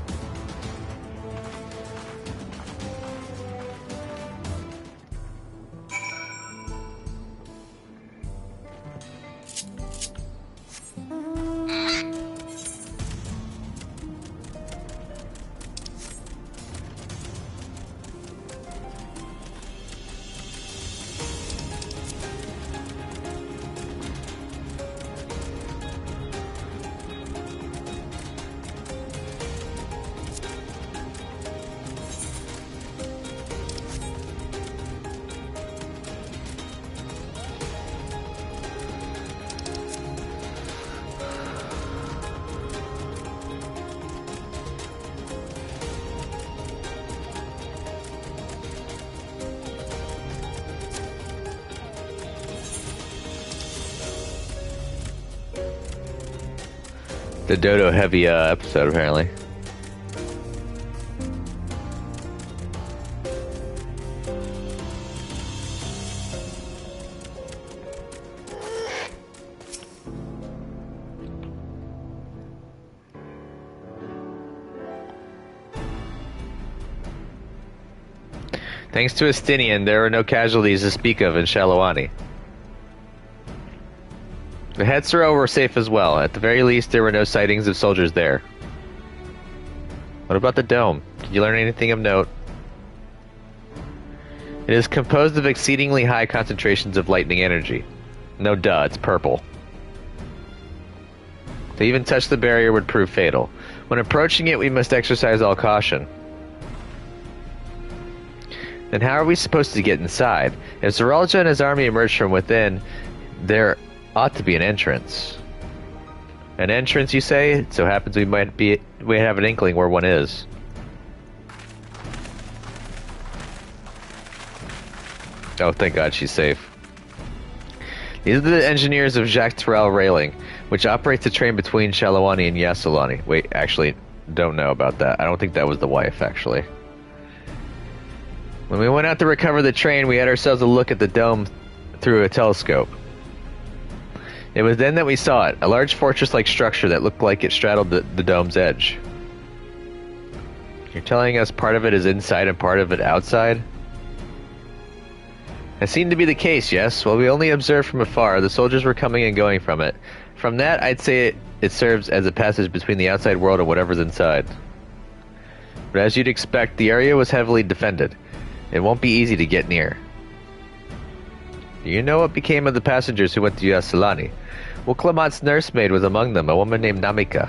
The Dodo heavy episode, apparently. Thanks to Estinian, there were no casualties to speak of in Shalawani. The Hetsuro were safe as well. At the very least, there were no sightings of soldiers there. What about the dome? Did you learn anything of note? It is composed of exceedingly high concentrations of lightning energy. No duh, it's purple. To even touch the barrier would prove fatal. When approaching it, we must exercise all caution. Then how are we supposed to get inside? If Zeralja and his army emerge from within, there ought to be an entrance. An entrance, you say? It so happens we might have an inkling where one is. Oh, thank God she's safe. These are the engineers of Jacques Terrell Railing, which operates the train between Shalawani and Yassilani. Wait, actually, don't know about that. I don't think that was the wife, actually. When we went out to recover the train, we had ourselves a look at the dome through a telescope. It was then that we saw it, a large fortress-like structure that looked like it straddled the dome's edge. You're telling us part of it is inside and part of it outside? That seemed to be the case, yes. While we only observed from afar, the soldiers were coming and going from it. From that, I'd say it serves as a passage between the outside world and whatever's inside. But as you'd expect, the area was heavily defended. It won't be easy to get near. Do you know what became of the passengers who went to Yassilani? Well, Clement's nursemaid was among them, a woman named Namika.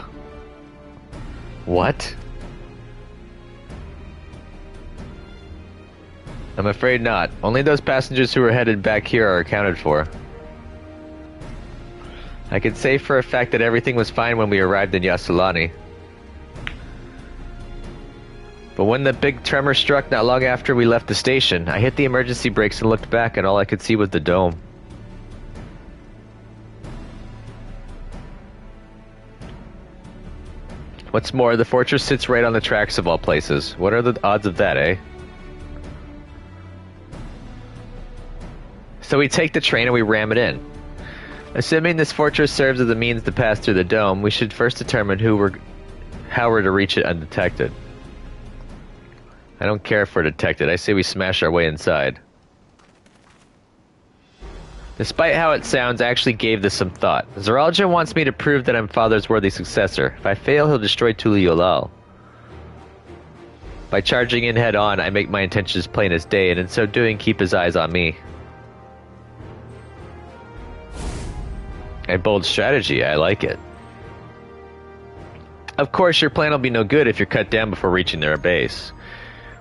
What? I'm afraid not. Only those passengers who were headed back here are accounted for. I can say for a fact that everything was fine when we arrived in Yassilani. But when the big tremor struck not long after we left the station, I hit the emergency brakes and looked back, and all I could see was the dome. What's more, the fortress sits right on the tracks of all places. What are the odds of that, eh? So we take the train and we ram it in. Assuming this fortress serves as a means to pass through the dome, we should first determine how we're to reach it undetected. I don't care if we're detected. I say we smash our way inside. Despite how it sounds, I actually gave this some thought. Zeralja wants me to prove that I'm Father's worthy successor. If I fail, he'll destroy Tuliolal. By charging in head-on, I make my intentions plain as day, and in so doing, keep his eyes on me. A bold strategy. I like it. Of course, your plan will be no good if you're cut down before reaching their base.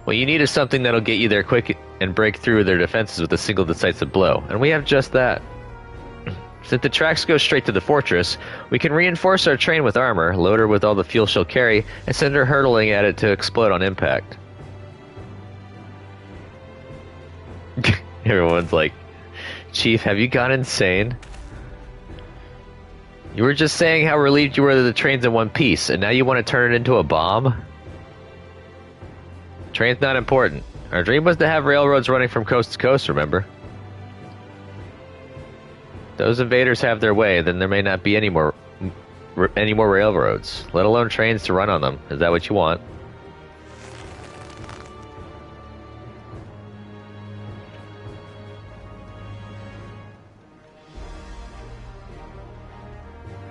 What you need is something that'll get you there quick and break through their defenses with a single decisive blow. And we have just that. Since the tracks go straight to the fortress, we can reinforce our train with armor, load her with all the fuel she'll carry, and send her hurtling at it to explode on impact. Everyone's like, Chief, have you gone insane? You were just saying how relieved you were that the train's in one piece, and now you want to turn it into a bomb? Train's not important. Our dream was to have railroads running from coast to coast, remember? Those invaders have their way, then there may not be any more railroads, let alone trains to run on them. Is that what you want?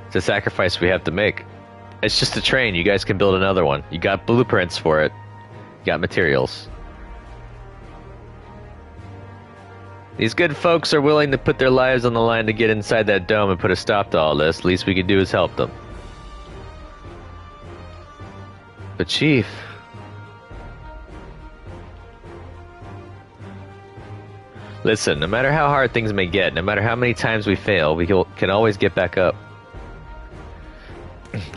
It's a sacrifice we have to make. It's just a train. You guys can build another one. You got blueprints for it. You got materials. These good folks are willing to put their lives on the line to get inside that dome and put a stop to all this. Least we can do is help them. But Chief... Listen, no matter how hard things may get, no matter how many times we fail, we can always get back up.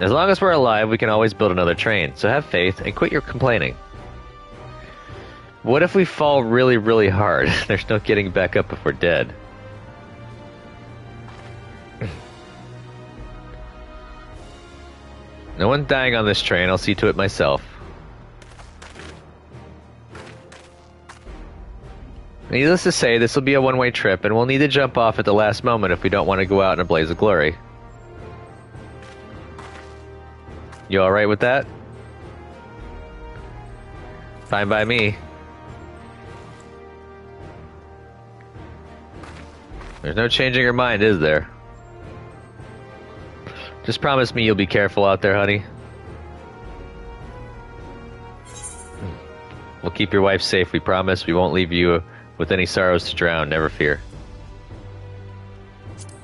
As long as we're alive, we can always build another train, so have faith and quit your complaining. What if we fall really, really hard? There's no getting back up if we're dead. No one's dying on this train, I'll see to it myself. Needless to say, this will be a one-way trip, and we'll need to jump off at the last moment if we don't want to go out in a blaze of glory. You alright with that? Fine by me. There's no changing your mind, is there? Just promise me you'll be careful out there, honey. We'll keep your wife safe, we promise. We won't leave you with any sorrows to drown, never fear.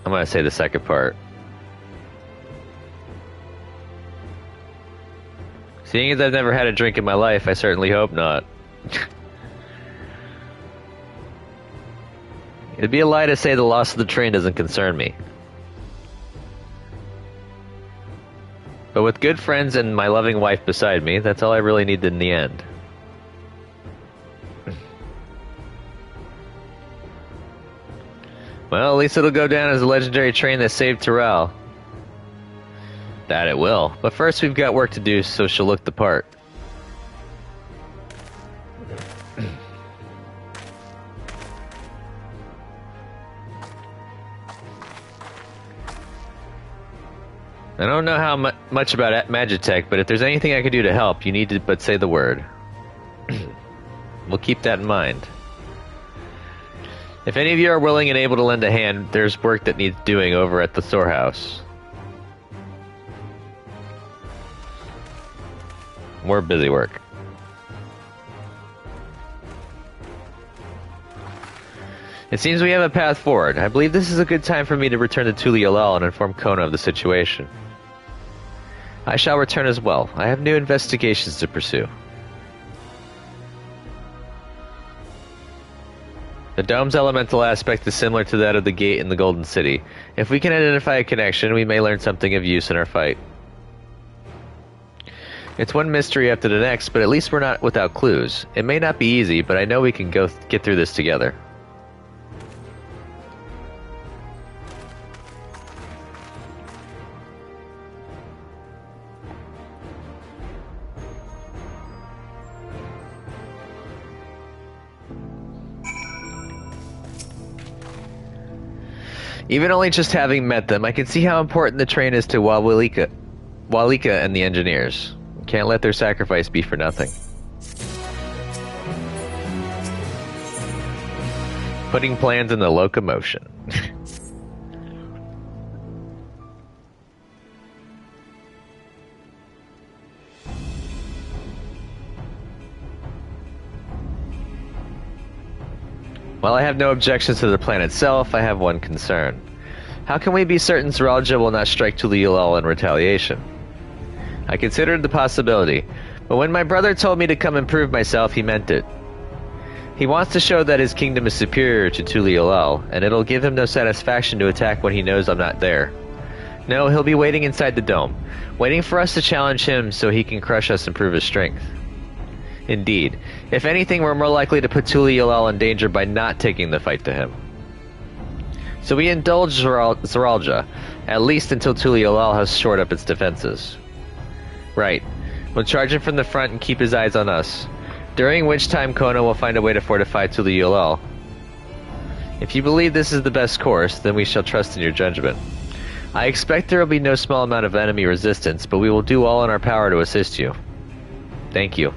I'm gonna say the second part. Seeing as I've never had a drink in my life, I certainly hope not. It'd be a lie to say the loss of the train doesn't concern me. But with good friends and my loving wife beside me, that's all I really needed in the end. Well, at least it'll go down as a legendary train that saved Tyrell. That it will. But first we've got work to do so she'll look the part. I don't know how much about Magitech, but if there's anything I could do to help, you need to but say the word. We'll keep that in mind. If any of you are willing and able to lend a hand, there's work that needs doing over at the storehouse. More busy work. It seems we have a path forward. I believe this is a good time for me to return to Tuliolal and inform Kona of the situation. I shall return as well. I have new investigations to pursue. The dome's elemental aspect is similar to that of the gate in the Golden City. If we can identify a connection, we may learn something of use in our fight. It's one mystery after the next, but at least we're not without clues. It may not be easy, but I know we can get through this together. Even only just having met them, I can see how important the train is to Walika and the engineers. Can't let their sacrifice be for nothing. Putting plans in the locomotion. While I have no objections to the plan itself, I have one concern. How can we be certain Zeralja will not strike Tuliolal in retaliation? I considered the possibility, but when my brother told me to come and prove myself, he meant it. He wants to show that his kingdom is superior to Tuliolal, and it'll give him no satisfaction to attack when he knows I'm not there. No, he'll be waiting inside the dome, waiting for us to challenge him so he can crush us and prove his strength. Indeed, if anything, we're more likely to put Tuliolal in danger by not taking the fight to him. So we indulge Zeralja, at least until Tuliolal has shored up its defenses. Right. We'll charge him from the front and keep his eyes on us, during which time Kona will find a way to fortify Tuliolal. If you believe this is the best course, then we shall trust in your judgment. I expect there will be no small amount of enemy resistance, but we will do all in our power to assist you. Thank you.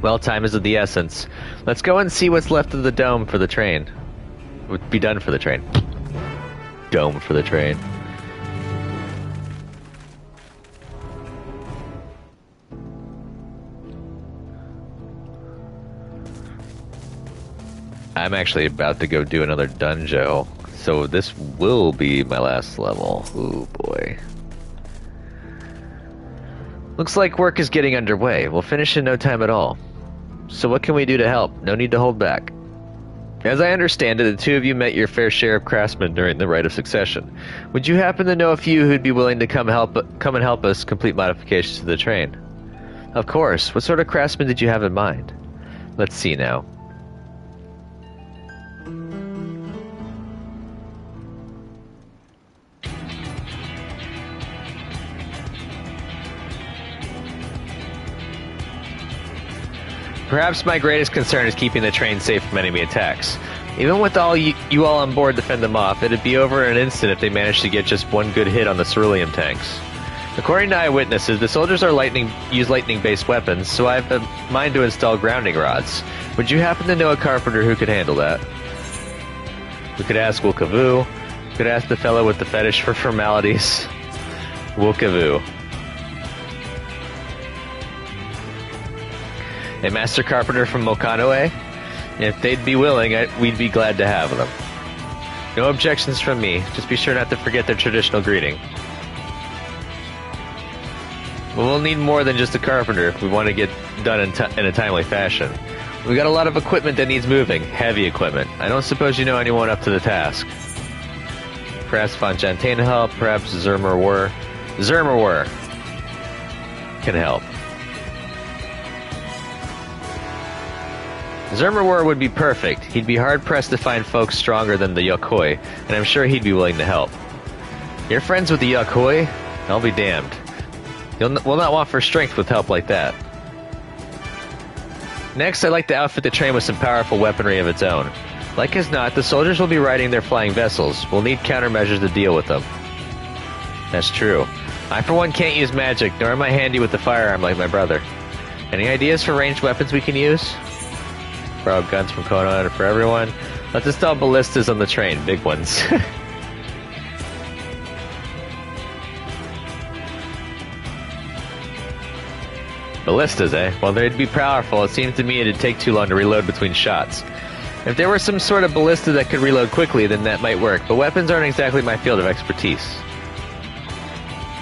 Well, time is of the essence. Let's go and see what's left of the dome for the train. Would be done for the train. Dome for the train. I'm actually about to go do another dungeon, so this will be my last level. Ooh boy. Looks like work is getting underway. We'll finish in no time at all. So what can we do to help? No need to hold back. As I understand it, the two of you met your fair share of craftsmen during the Rite of Succession. Would you happen to know a few who'd be willing to come and help us complete modifications to the train? Of course. What sort of craftsmen did you have in mind? Let's see now. Perhaps my greatest concern is keeping the train safe from enemy attacks. Even with you all on board to fend them off, it'd be over in an instant if they managed to get just one good hit on the ceruleum tanks. According to eyewitnesses, the soldiers use lightning-based weapons, so I have a mind to install grounding rods. Would you happen to know a carpenter who could handle that? We could ask Wilkavu. We could ask the fellow with the fetish for formalities. Wilkavu. A master carpenter from Mokanoe? If they'd be willing, we'd be glad to have them. No objections from me. Just be sure not to forget their traditional greeting. But we'll need more than just a carpenter if we want to get done in a timely fashion. We've got a lot of equipment that needs moving. Heavy equipment. I don't suppose you know anyone up to the task. Perhaps Von Jantane help, perhaps Zermer War. Zermawar can help. Zermawar would be perfect. He'd be hard-pressed to find folks stronger than the Yokoi, and I'm sure he'd be willing to help. You're friends with the Yokoi? I'll be damned. We'll not want for strength with help like that. Next, I'd like to outfit the train with some powerful weaponry of its own. Like as not, the soldiers will be riding their flying vessels. We'll need countermeasures to deal with them. That's true. I, for one, can't use magic, nor am I handy with the firearm like my brother. Any ideas for ranged weapons we can use? Borrow guns from Konoha for everyone. Let's install ballistas on the train, big ones. Ballistas, eh? Well, they'd be powerful. It seems to me it'd take too long to reload between shots. If there were some sort of ballista that could reload quickly, then that might work, but weapons aren't exactly my field of expertise.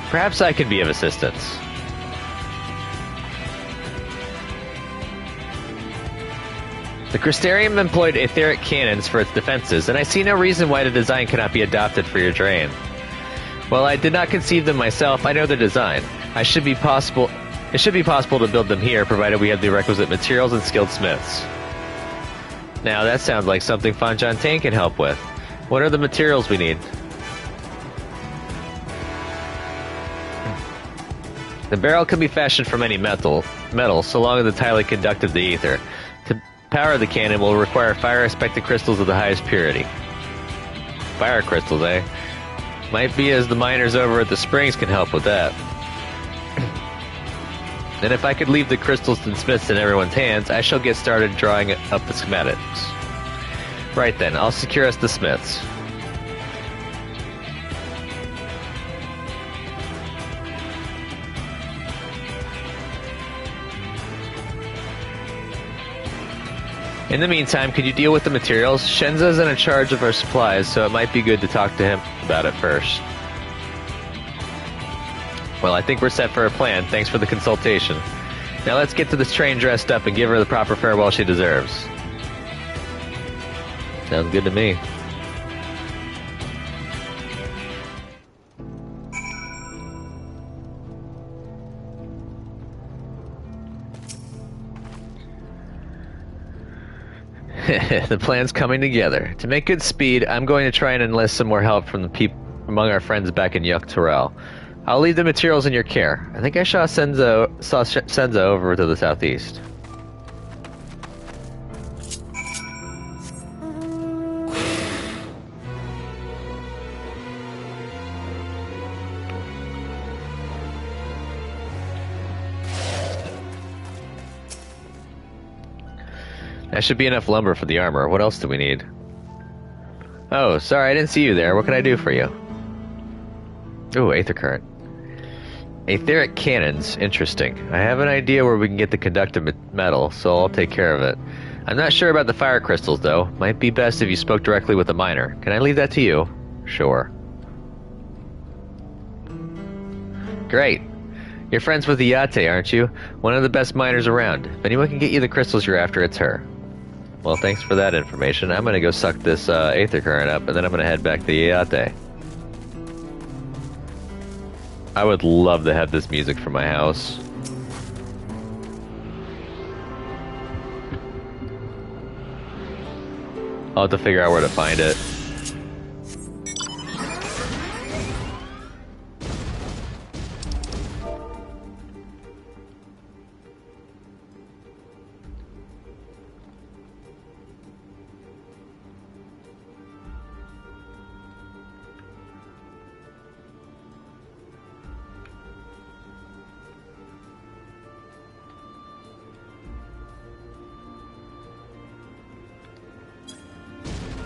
Perhaps I could be of assistance. The Crystarium employed etheric cannons for its defenses, and I see no reason why the design cannot be adopted for your terrain. While I did not conceive them myself, I know their design. It should be possible to build them here, provided we have the requisite materials and skilled smiths. Now that sounds like something Fontaine can help with. What are the materials we need? The barrel can be fashioned from any metal, so long as it's highly conductive to ether. To power the cannon will require fire-expected crystals of the highest purity. Fire crystals, eh? Might be as the miners over at the springs can help with that. And if I could leave the crystals and smiths in everyone's hands, I shall get started drawing up the schematics. Right then, I'll secure us the smiths. In the meantime, could you deal with the materials? Shenza's in charge of our supplies, so it might be good to talk to him about it first. Well, I think we're set for a plan. Thanks for the consultation. Now let's get to this train dressed up and give her the proper farewell she deserves. Sounds good to me. The plan's coming together. To make good speed, I'm going to try and enlist some more help from the people among our friends back in Yuk Torel. I'll leave the materials in your care. I think I saw Senza over to the southeast. That should be enough lumber for the armor. What else do we need? Oh, sorry, I didn't see you there. What can I do for you? Ooh, Aether Current. Etheric cannons. Interesting. I have an idea where we can get the conductive metal, so I'll take care of it. I'm not sure about the fire crystals, though. Might be best if you spoke directly with a miner. Can I leave that to you? Sure. Great. You're friends with Iyate, aren't you? One of the best miners around. If anyone can get you the crystals you're after, it's her. Well, thanks for that information. I'm gonna go suck this Aether Current up, and then I'm gonna head back to Iyate. I would love to have this music for my house. I'll have to figure out where to find it.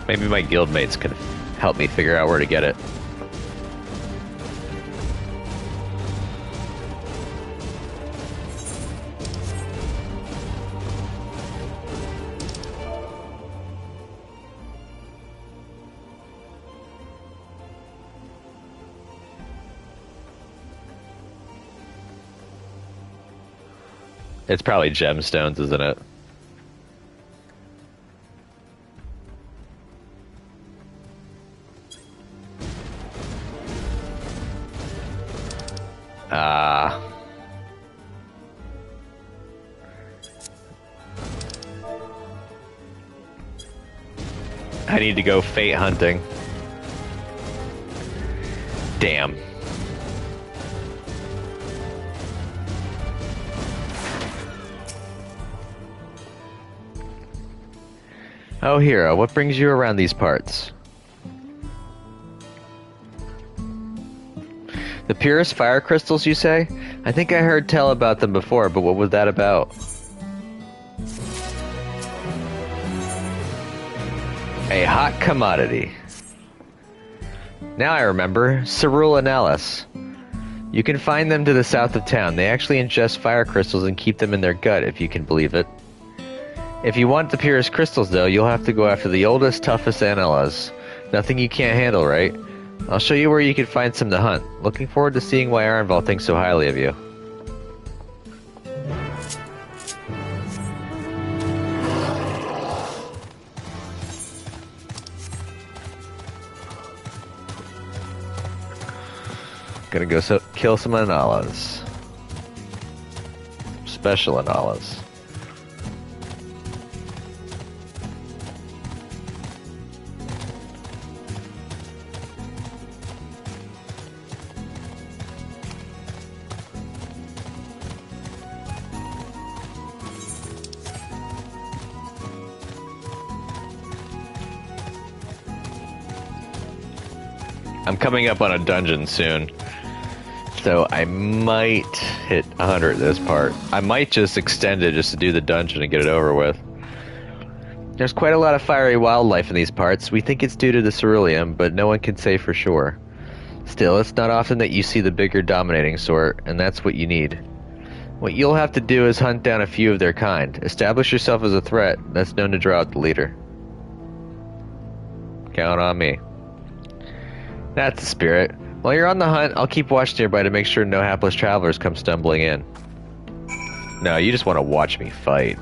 Maybe my guildmates can help me figure out where to get it. It's probably gemstones, isn't it? I need to go fate hunting. Damn. Oh, hero, what brings you around these parts? The purest fire crystals, you say? I think I heard tell about them before, but what was that about? A hot commodity. Now I remember. Cerule Analis. You can find them to the south of town. They actually ingest fire crystals and keep them in their gut, if you can believe it. If you want the purest crystals, though, you'll have to go after the oldest, toughest Analas. Nothing you can't handle, right? I'll show you where you can find some to hunt. Looking forward to seeing why Ironval thinks so highly of you. Gonna go kill some Analas. Special Analas. I'm coming up on a dungeon soon, so I might hit 100 this part. I might just extend it just to do the dungeon and get it over with. There's quite a lot of fiery wildlife in these parts. We think it's due to the ceruleum, but no one can say for sure. Still, it's not often that you see the bigger dominating sort, and that's what you need. What you'll have to do is hunt down a few of their kind. Establish yourself as a threat that's known to draw out the leader. Count on me. That's the spirit. While you're on the hunt, I'll keep watch nearby to make sure no hapless travelers come stumbling in. No, you just want to watch me fight.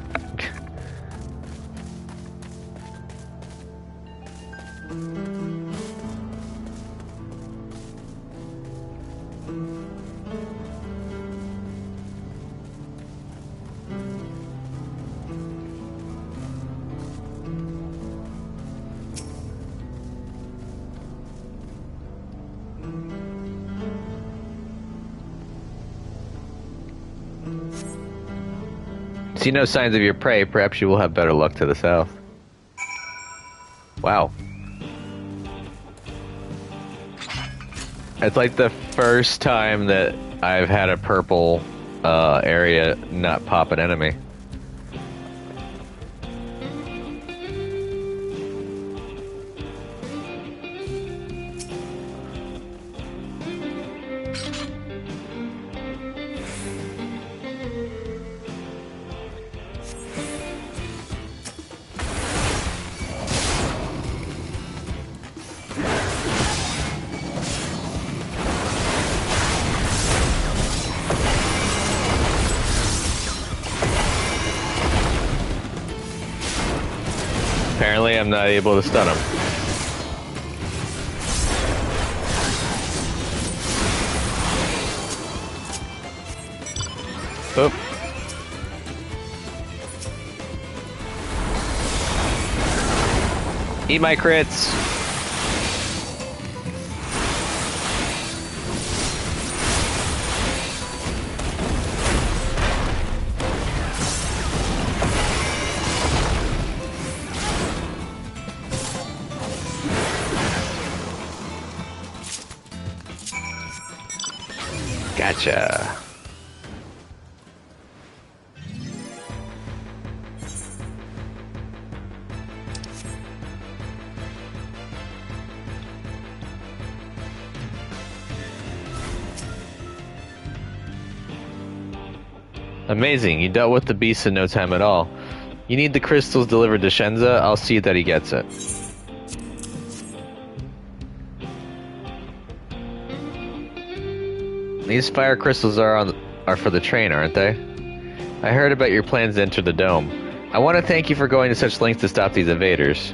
See no signs of your prey, perhaps you will have better luck to the south. Wow. It's like the first time that I've had a purple area not pop an enemy. Apparently, I'm not able to stun him. Oop. Eat my crits. Gotcha. Amazing, you dealt with the beast in no time at all. You need the crystals delivered to Shenza, I'll see that he gets it. These fire crystals are for the train, aren't they? I heard about your plans to enter the dome. I want to thank you for going to such lengths to stop these invaders.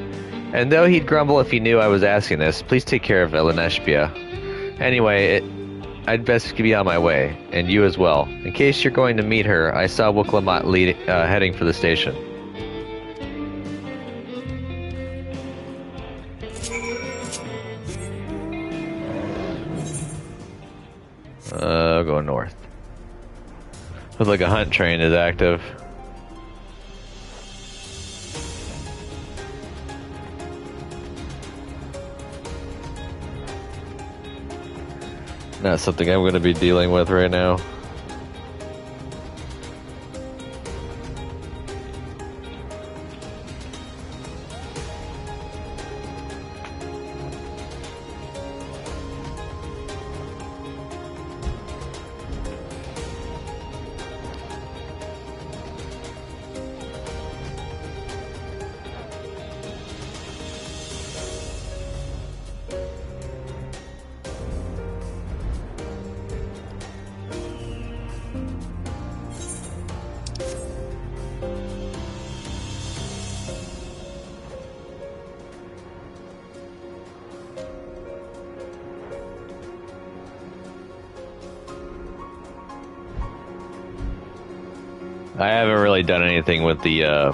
And though he'd grumble if he knew I was asking this, please take care of Eleneshpia. Anyway, I'd best be on my way, and you as well. In case you're going to meet her, I saw Wuklamot heading for the station. go north. Looks like a hunt train is active. Not something I'm going to be dealing with right now. I haven't really done anything with the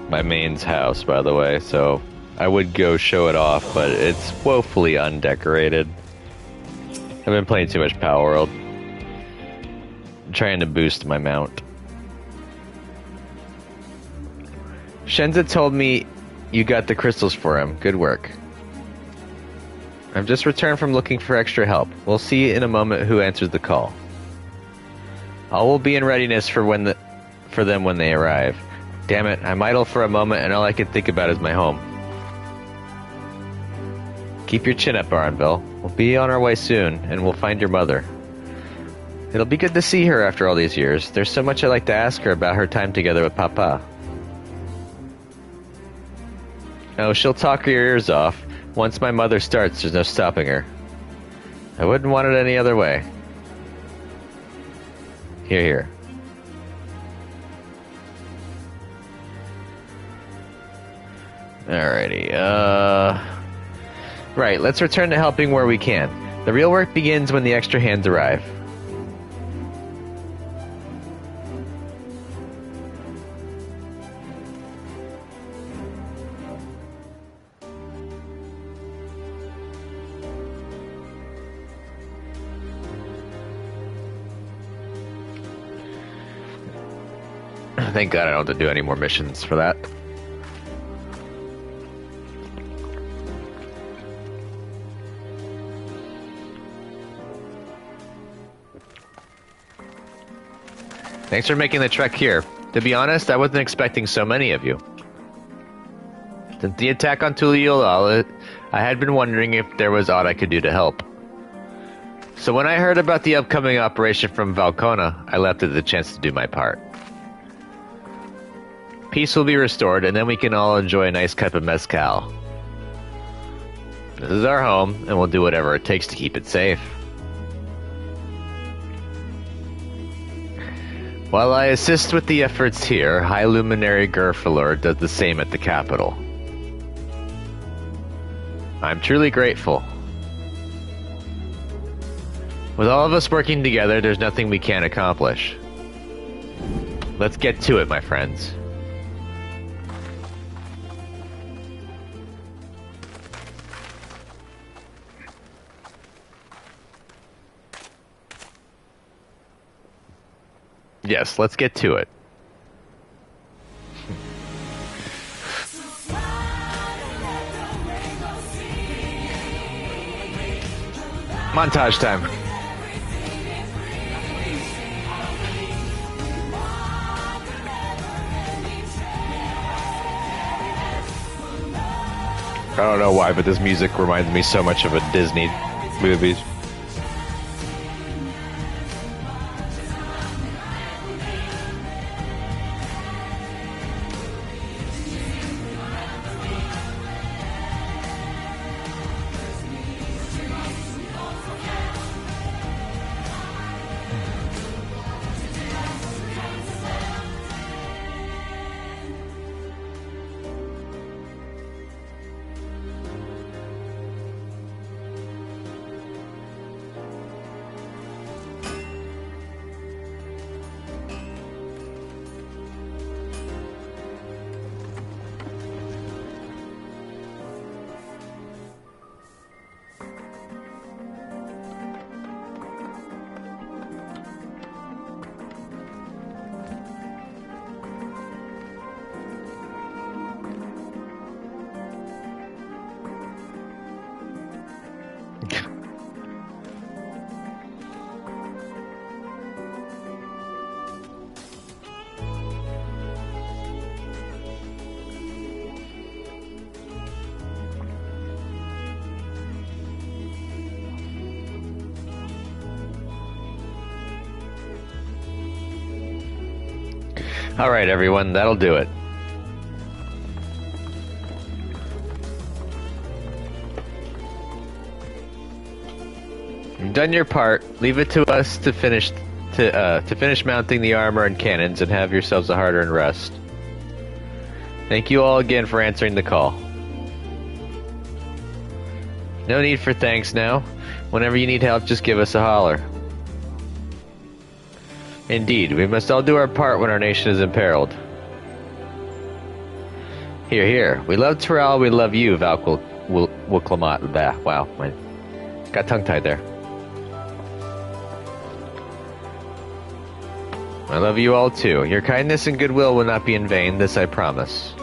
my main's house, by the way, so I would go show it off, but it's woefully undecorated. I've been playing too much Power World. I'm trying to boost my mount. Shenza told me you got the crystals for him. Good work. I've just returned from looking for extra help. We'll see in a moment who answers the call. All will be in readiness for them when they arrive. Damn it, I'm idle for a moment and all I can think about is my home. Keep your chin up, Arnville. We'll be on our way soon, and we'll find your mother. It'll be good to see her after all these years. There's so much I'd like to ask her about her time together with Papa. Oh, she'll talk your ears off. Once my mother starts, there's no stopping her. I wouldn't want it any other way. Here, here. Alrighty, Right, let's return to helping where we can. The real work begins when the extra hands arrive. Thank God I don't have to do any more missions for that. Thanks for making the trek here. To be honest, I wasn't expecting so many of you. Since the attack on Tuliyollal, I had been wondering if there was aught I could do to help. So when I heard about the upcoming operation from Valcona, I left it the chance to do my part. Peace will be restored, and then we can all enjoy a nice cup of mezcal. This is our home, and we'll do whatever it takes to keep it safe. While I assist with the efforts here, High Luminary Gerfalor does the same at the capital. I'm truly grateful. With all of us working together, there's nothing we can't accomplish. Let's get to it, my friends. Yes, let's get to it. Montage time. I don't know why, but this music reminds me so much of a Disney movie. Alright, everyone, that'll do it. You've done your part. Leave it to us to finish mounting the armor and cannons and have yourselves a hard-earned rest. Thank you all again for answering the call. No need for thanks now. Whenever you need help, just give us a holler. Indeed, we must all do our part when our nation is imperiled. Here, here. We love Terrell, we love you, Valklamat. Wow, got tongue-tied there. I love you all too. Your kindness and goodwill will not be in vain, this I promise.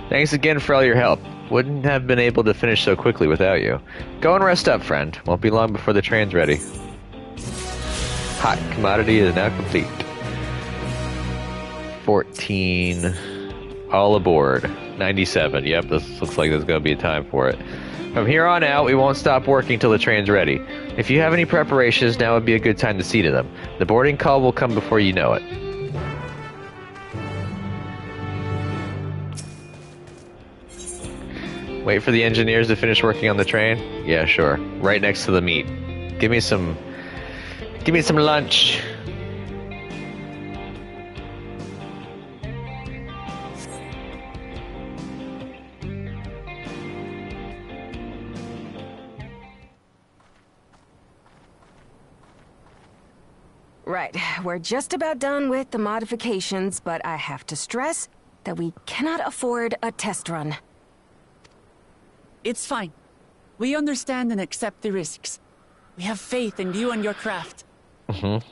Thanks again for all your help. Wouldn't have been able to finish so quickly without you. Go and rest up, friend. Won't be long before the train's ready. Hot commodity is now complete. 14. All aboard. 97. Yep, this looks like there's going to be a time for it. From here on out, we won't stop working till the train's ready. If you have any preparations, now would be a good time to see to them. The boarding call will come before you know it. Wait for the engineers to finish working on the train? Yeah, sure. Right next to the meat. Give me some lunch. Right, we're just about done with the modifications, but I have to stress that we cannot afford a test run. It's fine. We understand and accept the risks. We have faith in you and your craft. Mm-hmm.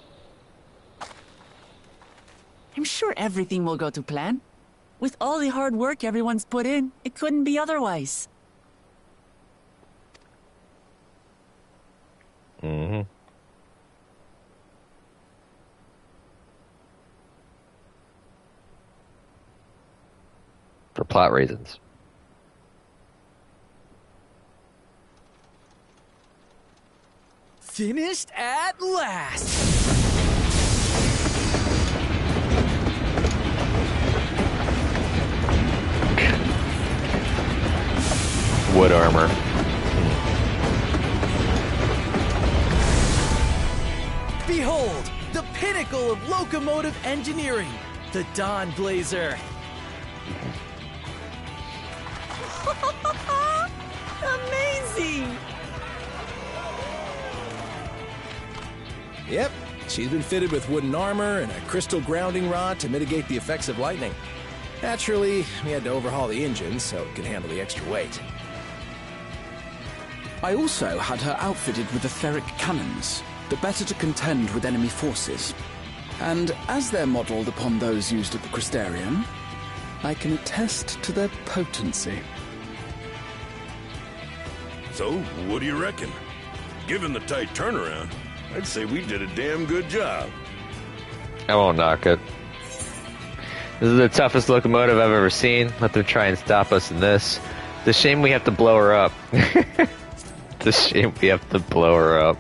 I'm sure everything will go to plan. With all the hard work everyone's put in, it couldn't be otherwise. Mm-hmm. For plot reasons. Finished at last! Wood armor. Behold, the pinnacle of locomotive engineering, the Dawn Blazer. Amazing! Yep, she's been fitted with wooden armor and a crystal grounding rod to mitigate the effects of lightning. Naturally, we had to overhaul the engine so it could handle the extra weight. I also had her outfitted with etheric cannons, the better to contend with enemy forces. And as they're modelled upon those used at the Crystarium, I can attest to their potency. So, what do you reckon? Given the tight turnaround, I'd say we did a damn good job. I won't knock it. This is the toughest locomotive I've ever seen. Let them try and stop us in this. It's a shame we have to blow her up. It's a shame we have to blow her up.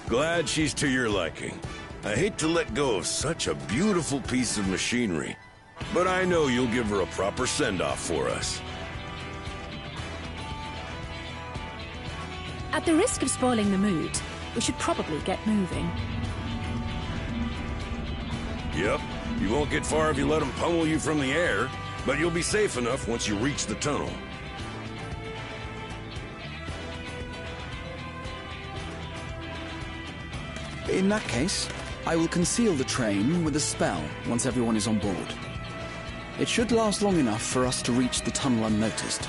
Glad she's to your liking. I hate to let go of such a beautiful piece of machinery, but I know you'll give her a proper send-off for us. At the risk of spoiling the mood, we should probably get moving. Yep, you won't get far if you let them pummel you from the air, but you'll be safe enough once you reach the tunnel. In that case, I will conceal the train with a spell once everyone is on board. It should last long enough for us to reach the tunnel unnoticed.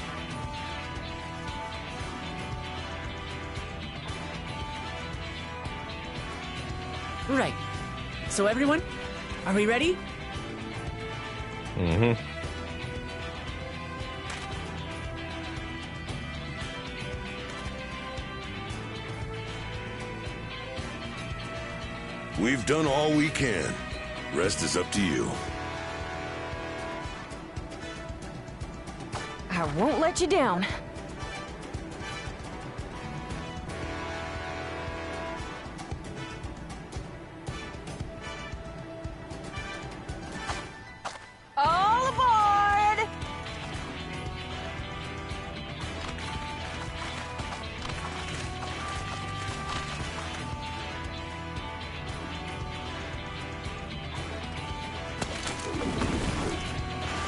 Right. So everyone, are we ready? Mm-hmm. We've done all we can. Rest is up to you. I won't let you down. All aboard!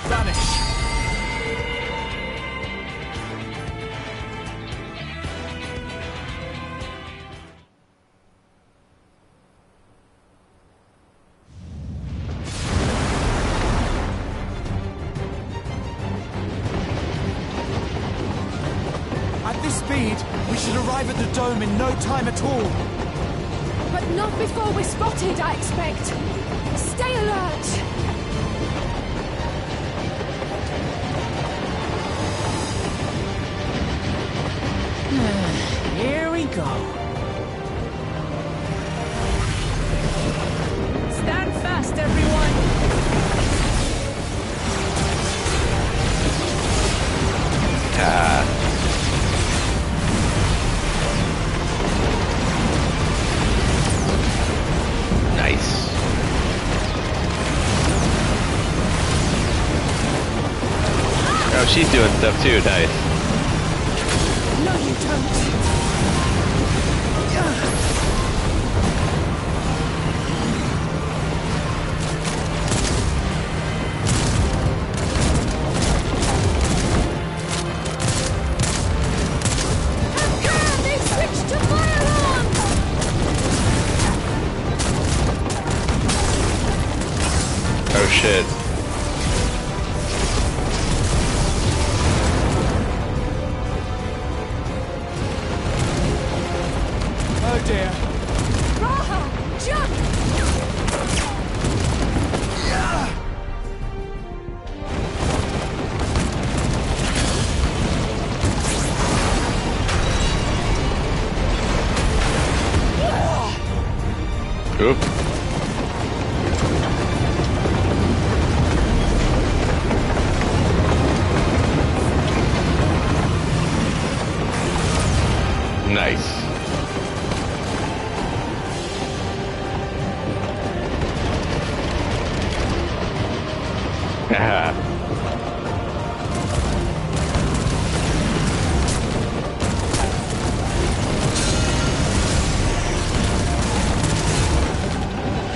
Vanish! At this speed, we should arrive at the dome in no time at all. But not before we're spotted, I expect. Stay alert! Here we go. Stand fast, everyone! Nice. Oh, she's doing stuff too. Nice. No, you don't. They switched to firearm! Oh shit. Oh dear. Raha, jump! Oop. Nice.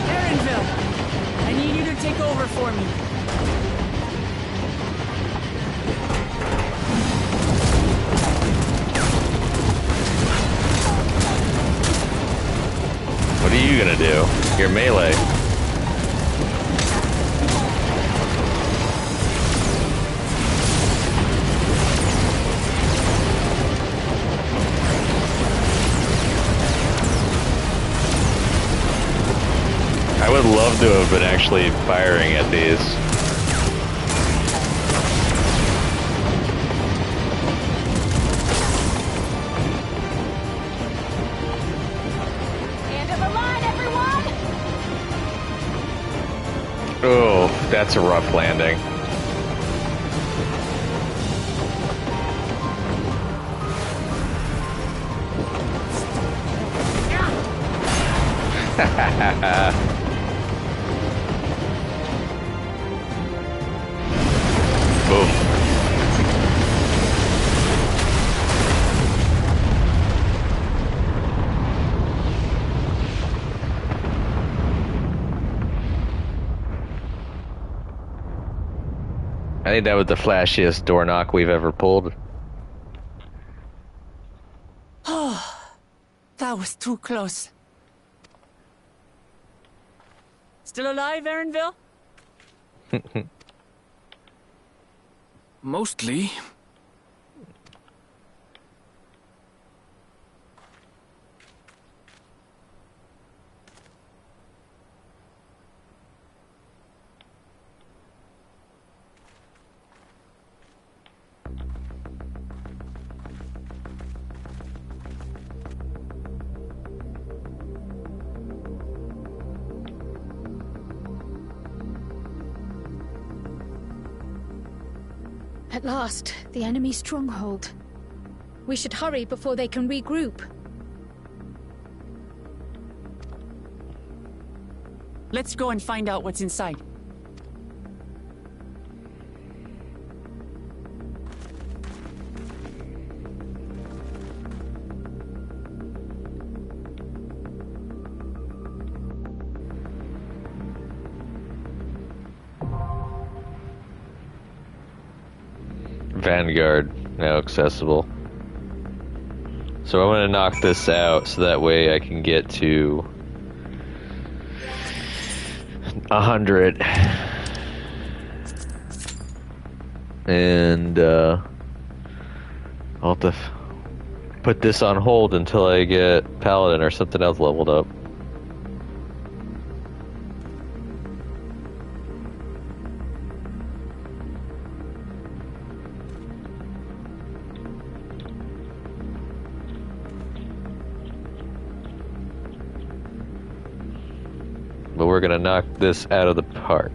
Erinville, I need you to take over for me. What are you gonna do? You're melee. I would love to have been actually firing at these. End of the line, everyone! Oh, that's a rough landing. Boom. I think that was the flashiest door knock we've ever pulled. Oh, that was too close. Still alive, Erinville? Mostly. At last, the enemy stronghold. We should hurry before they can regroup. Let's go and find out what's inside. Vanguard now accessible. So I'm gonna knock this out so that way I can get to 100. And I'll have to put this on hold until I get Paladin or something else leveled up. But we're gonna knock this out of the park.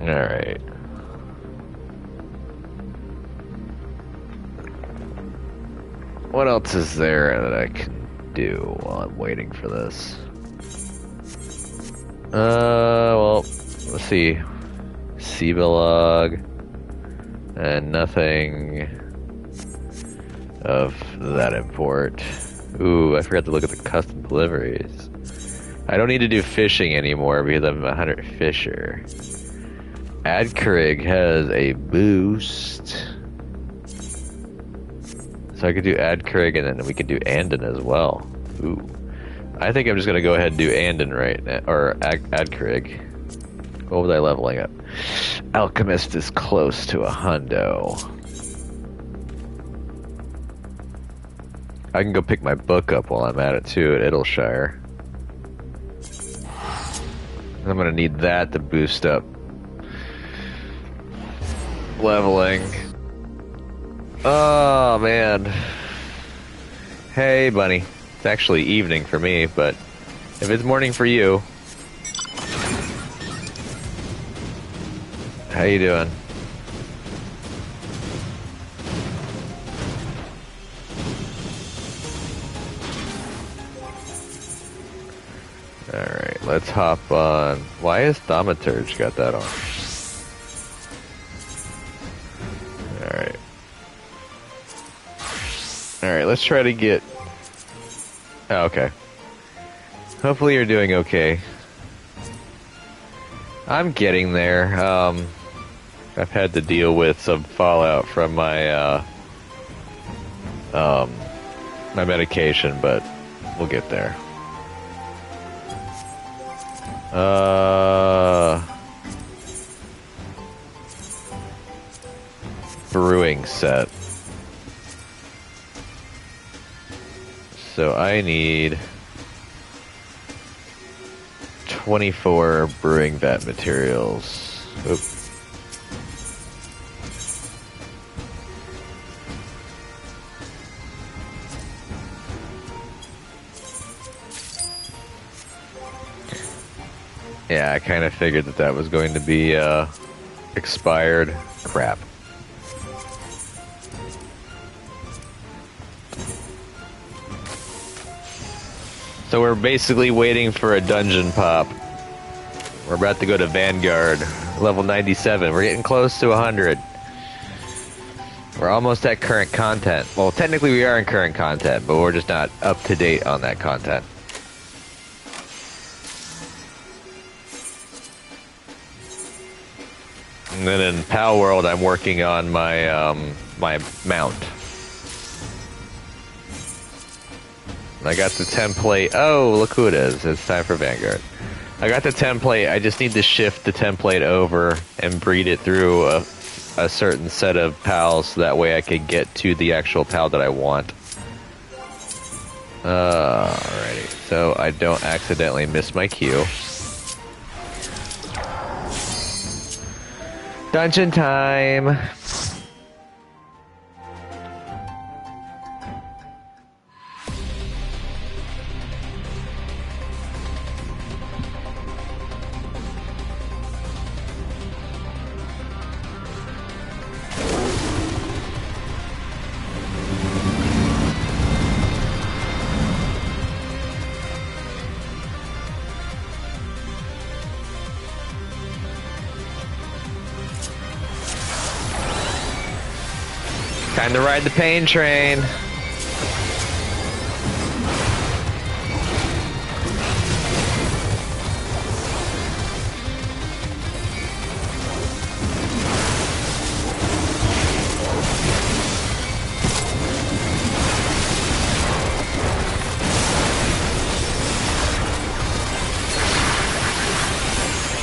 Alright. What else is there that I can do while I'm waiting for this? Well, let's see. Log. And nothing of that import. Ooh, I forgot to look at the custom deliveries. I don't need to do fishing anymore because I'm a 100 fisher. Adkrig has a boost. So I could do Adkrig and then we could do Andon as well. Ooh. I think I'm just gonna go ahead and do Andon right now, or Adkrig. What was I leveling up? Alchemist is close to a hundo. I can go pick my book up while I'm at it too at Idleshire. I'm gonna need that to boost up leveling. Oh man. Hey bunny. It's actually evening for me, but if it's morning for you. How you doing? Alright, let's hop on. Why has Thaumaturge got that on? Alright. Alright, let's try to get... Oh, okay. Hopefully you're doing okay. I'm getting there. I've had to deal with some fallout from my, my medication, but we'll get there. Brewing set. So I need 24 brewing vat materials. Oop. Yeah, I kind of figured that that was going to be expired. Crap. So we're basically waiting for a dungeon pop. We're about to go to Vanguard, level 97. We're getting close to 100. We're almost at current content. Well, technically we are in current content, but we're just not up to date on that content. And then in Pal World, I'm working on my my mount. I got the template. Oh, look who it is. It's time for Vanguard. I got the template. I just need to shift the template over and breed it through a certain set of pals so that way I could get to the actual pal that I want. Alrighty. So I don't accidentally miss my cue. Dungeon time! Time to ride the pain train.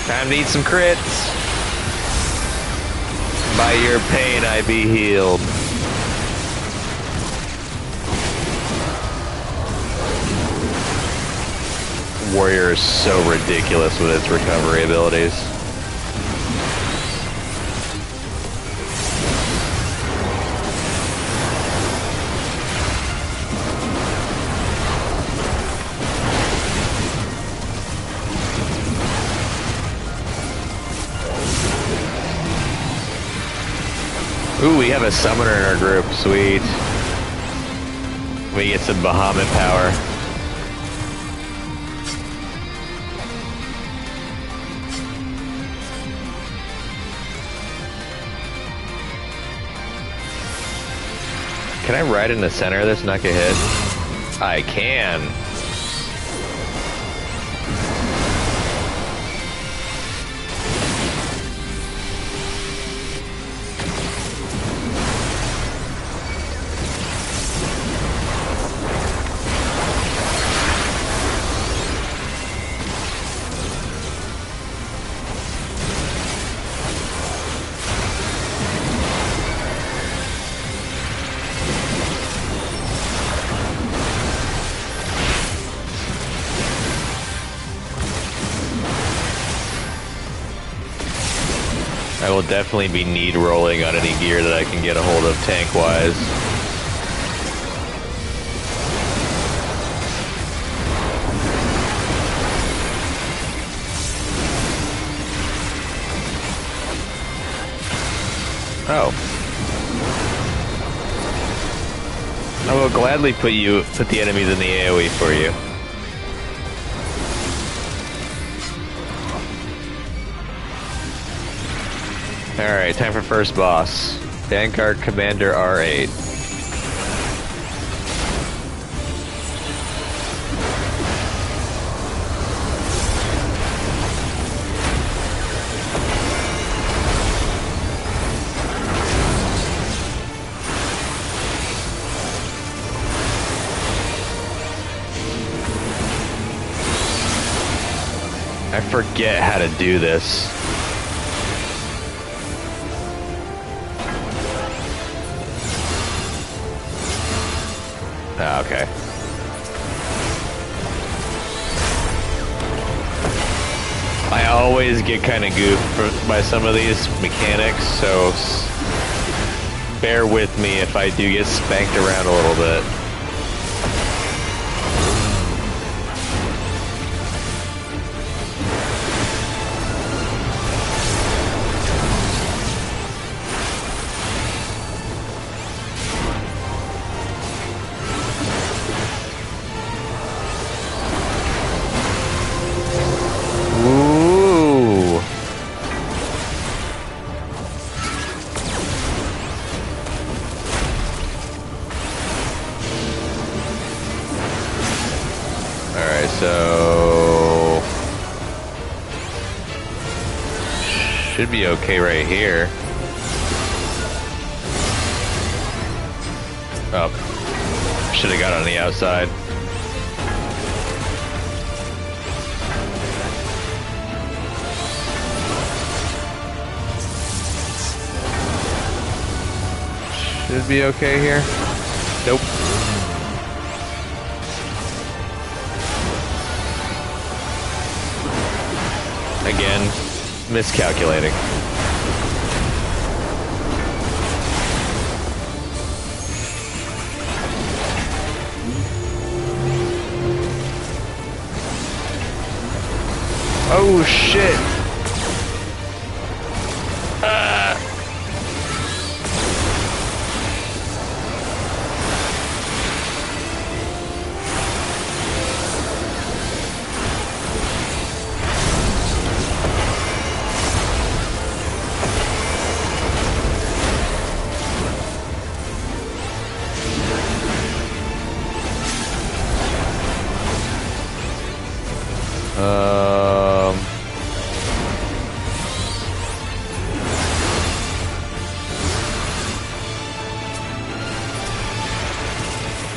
Time to eat some crits. By your pain I be healed. Warrior is so ridiculous with its recovery abilities. Ooh, we have a summoner in our group. Sweet. We get some Bahamut power. Can I ride in the center of this and not get hit? I can. I will definitely be need rolling on any gear that I can get a hold of tank-wise. Oh. I will gladly put the enemies in the AoE for you. Alright, time for first boss. Vanguard Commander R8. I forget how to do this. Ah, okay. I always get kind of goofed by some of these mechanics, so bear with me if I do get spanked around a little bit. So should be okay right here. Oh, should have got on the outside. Should be okay here. Nope. Again, miscalculating. Oh shit!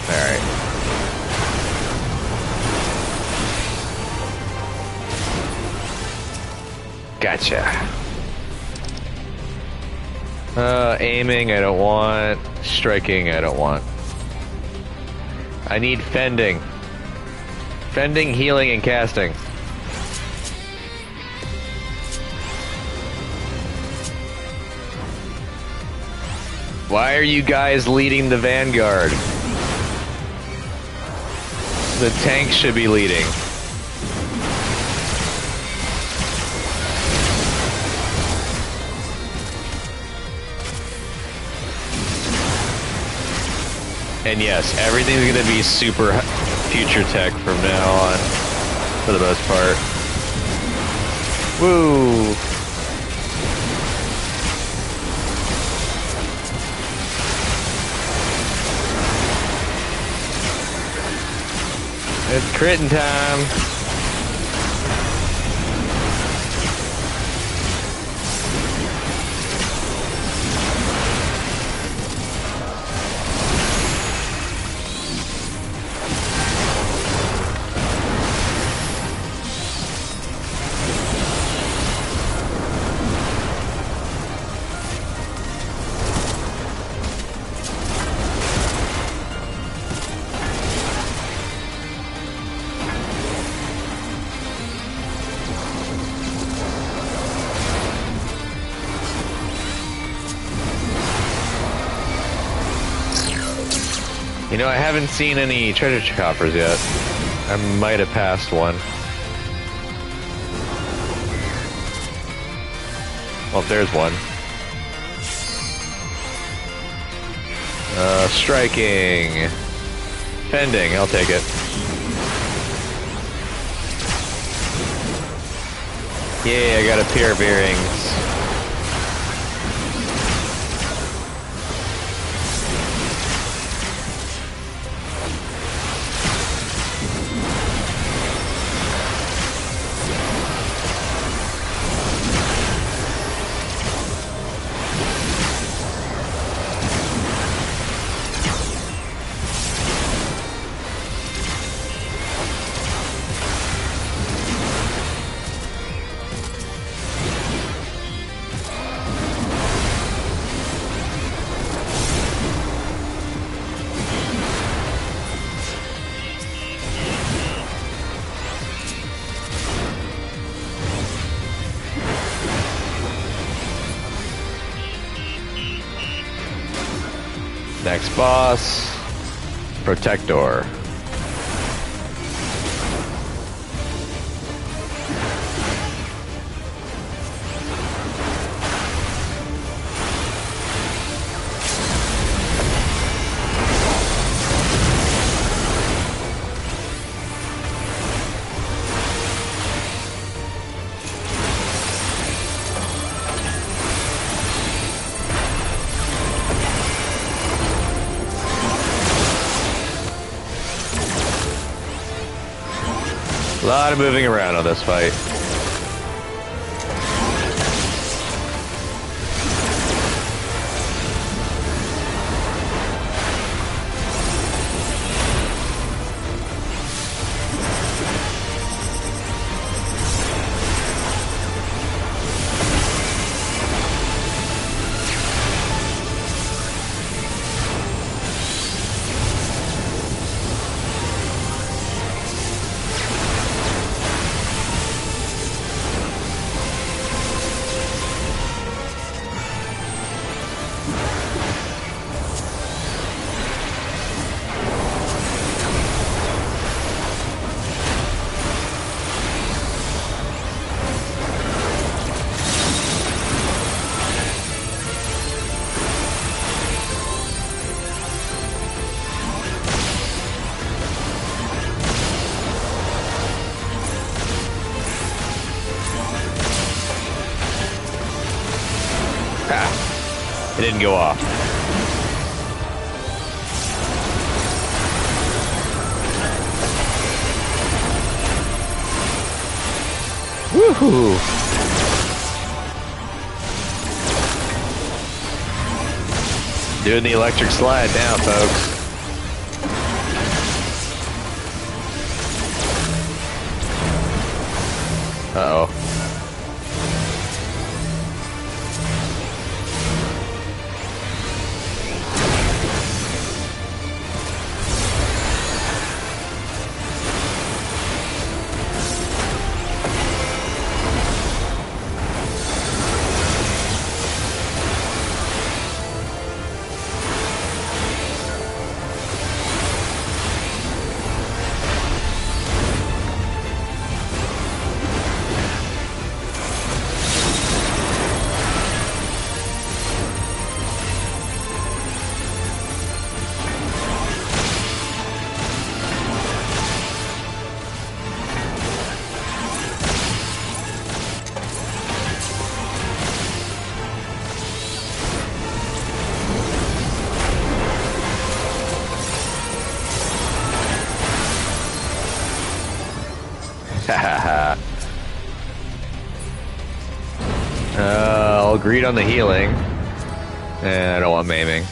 Alright. Gotcha. Aiming, I don't want. Striking, I don't want. I need fending. Fending, healing, and casting. Why are you guys leading the vanguard? The tank should be leading. And yes, everything's gonna be super future tech from now on, for the most part. Woo! It's critting time. You know, I haven't seen any treasure coffers yet. I might have passed one. Well, there's one. Striking. Fending, I'll take it. Yeah, I got a pair of earrings. Next boss, Protector. A lot of moving around on this fight. didn't go off. Woohoo! Doing the electric slide now, folks. Uh-oh. I'll agree on the healing. And I don't want maiming.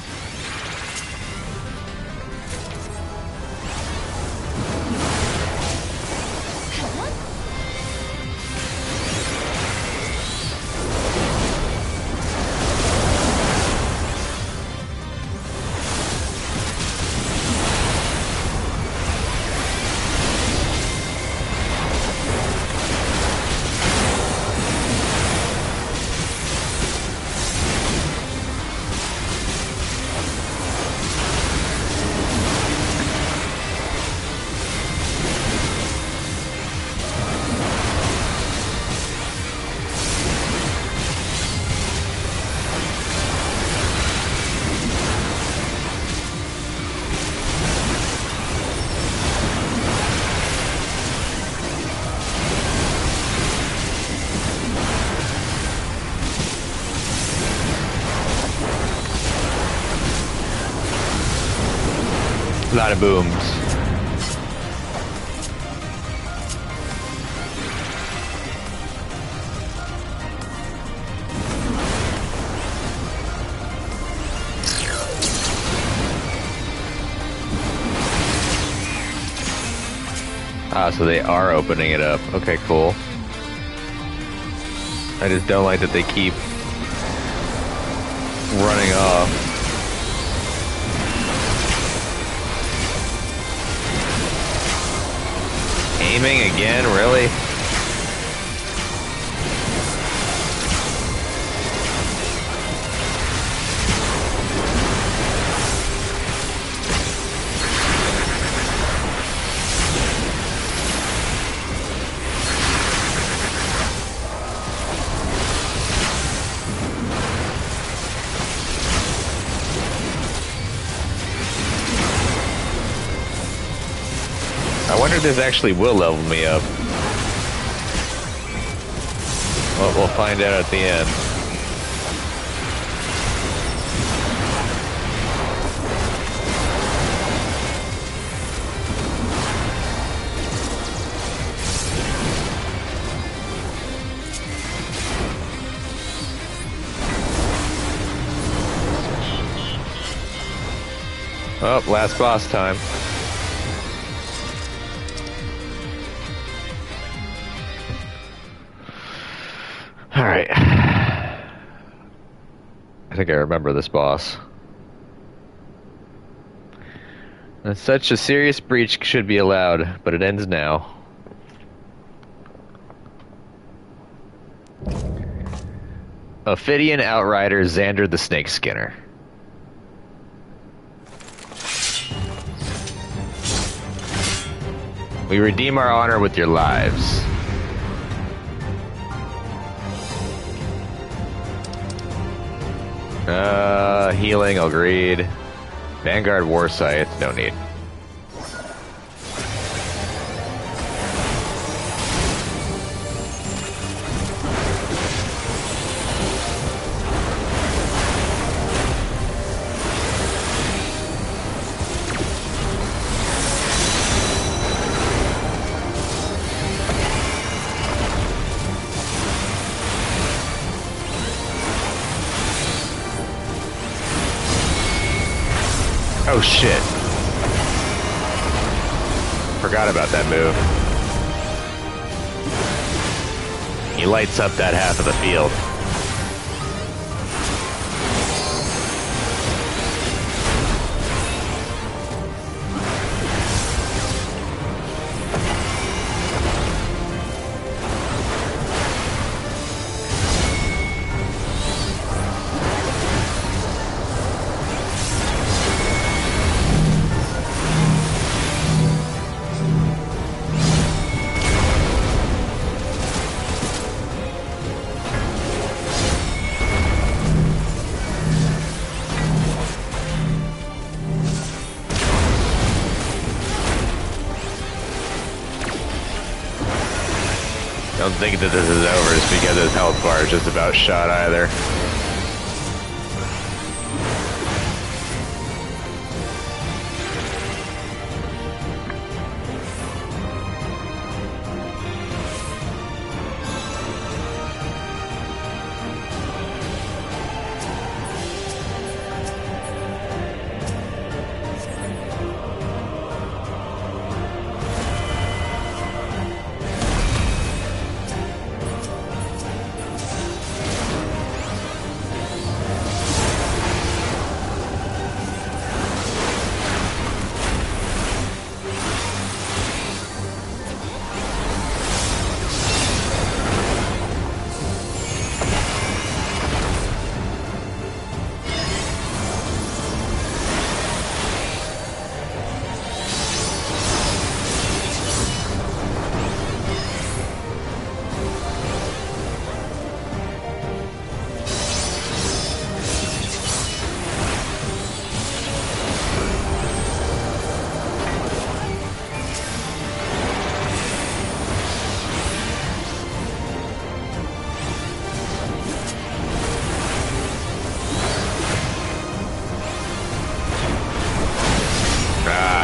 A lot of booms. Ah, so they are opening it up. Okay, cool. I just don't like that they keep running off. Aiming again, really? I wonder if this actually will level me up. Well, we'll find out at the end. Oh, last boss time. Alright. I think I remember this boss. And such a serious breach should be allowed, but it ends now. Ophidian Outrider Xander the Snake Skinner. We redeem our honor with your lives. Healing, agreed. Vanguard War Scythe, no need. Oh shit. Forgot about that move. He lights up that half of the field. Don't think that this is over just because his health bar is just about shot either.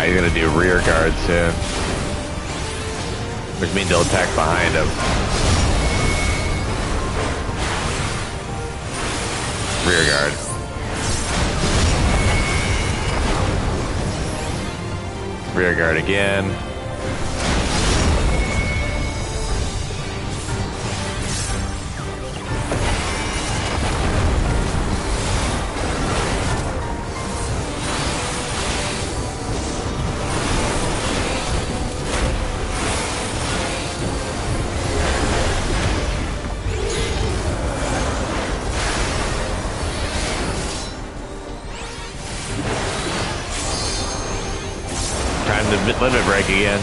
He's gonna do rear guard soon, which means he'll attack behind him. Rear guard. Rear guard again. Limit break again.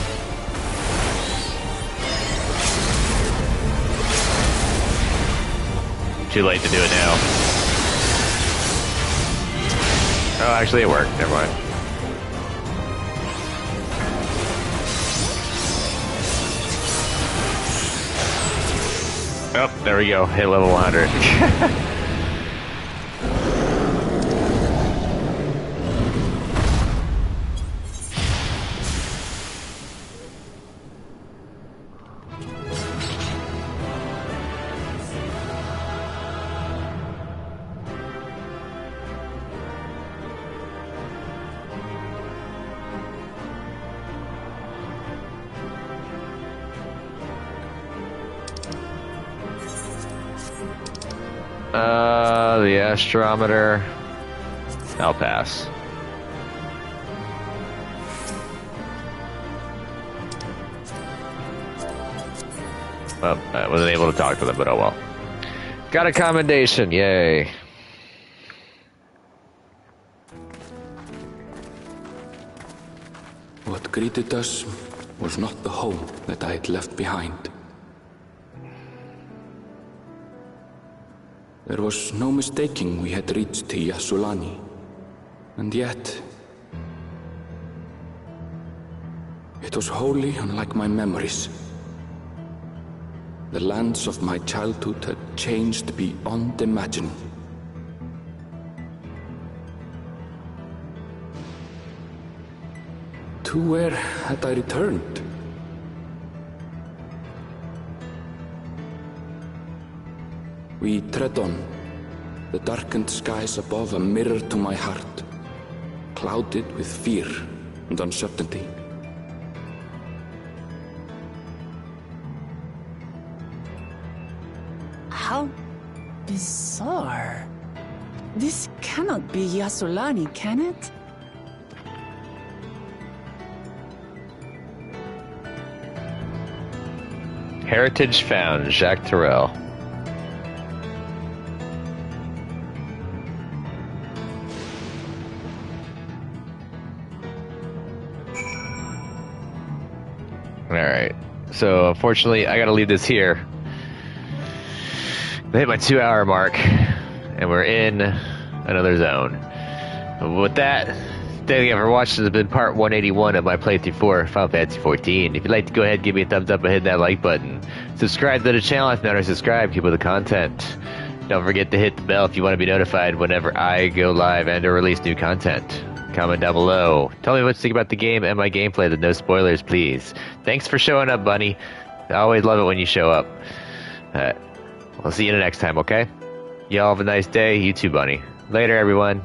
Too late to do it now. Oh, actually it worked. Never mind. Oh, there we go. Hit level 100. The astrometer. I'll pass. Well, I wasn't able to talk to them, but oh well. Got a commendation, yay. What greeted us was not the home that I had left behind. There was no mistaking we had reached Yasulani, and yet it was wholly unlike my memories. The lands of my childhood had changed beyond imagining. To where had I returned? We tread on, the darkened skies above a mirror to my heart, clouded with fear and uncertainty. How bizarre. This cannot be Yasulani, can it? Heritage found, Jacques Terrell. Alright, so unfortunately I gotta leave this here. I hit my 2-hour mark, and we're in another zone. With that, thank you for watching. This has been part 181 of my playthrough for Final Fantasy XIV. If you'd like to go ahead, give me a thumbs up and hit that like button. Subscribe to the channel if you're not already subscribed. Keep up the content. Don't forget to hit the bell if you want to be notified whenever I go live and or release new content. Comment down below. Tell me what you think about the game and my gameplay. There's no spoilers, please. Thanks for showing up, Bunny. I always love it when you show up. I'll see you the next time, okay? Y'all have a nice day. You too, Bunny. Later, everyone.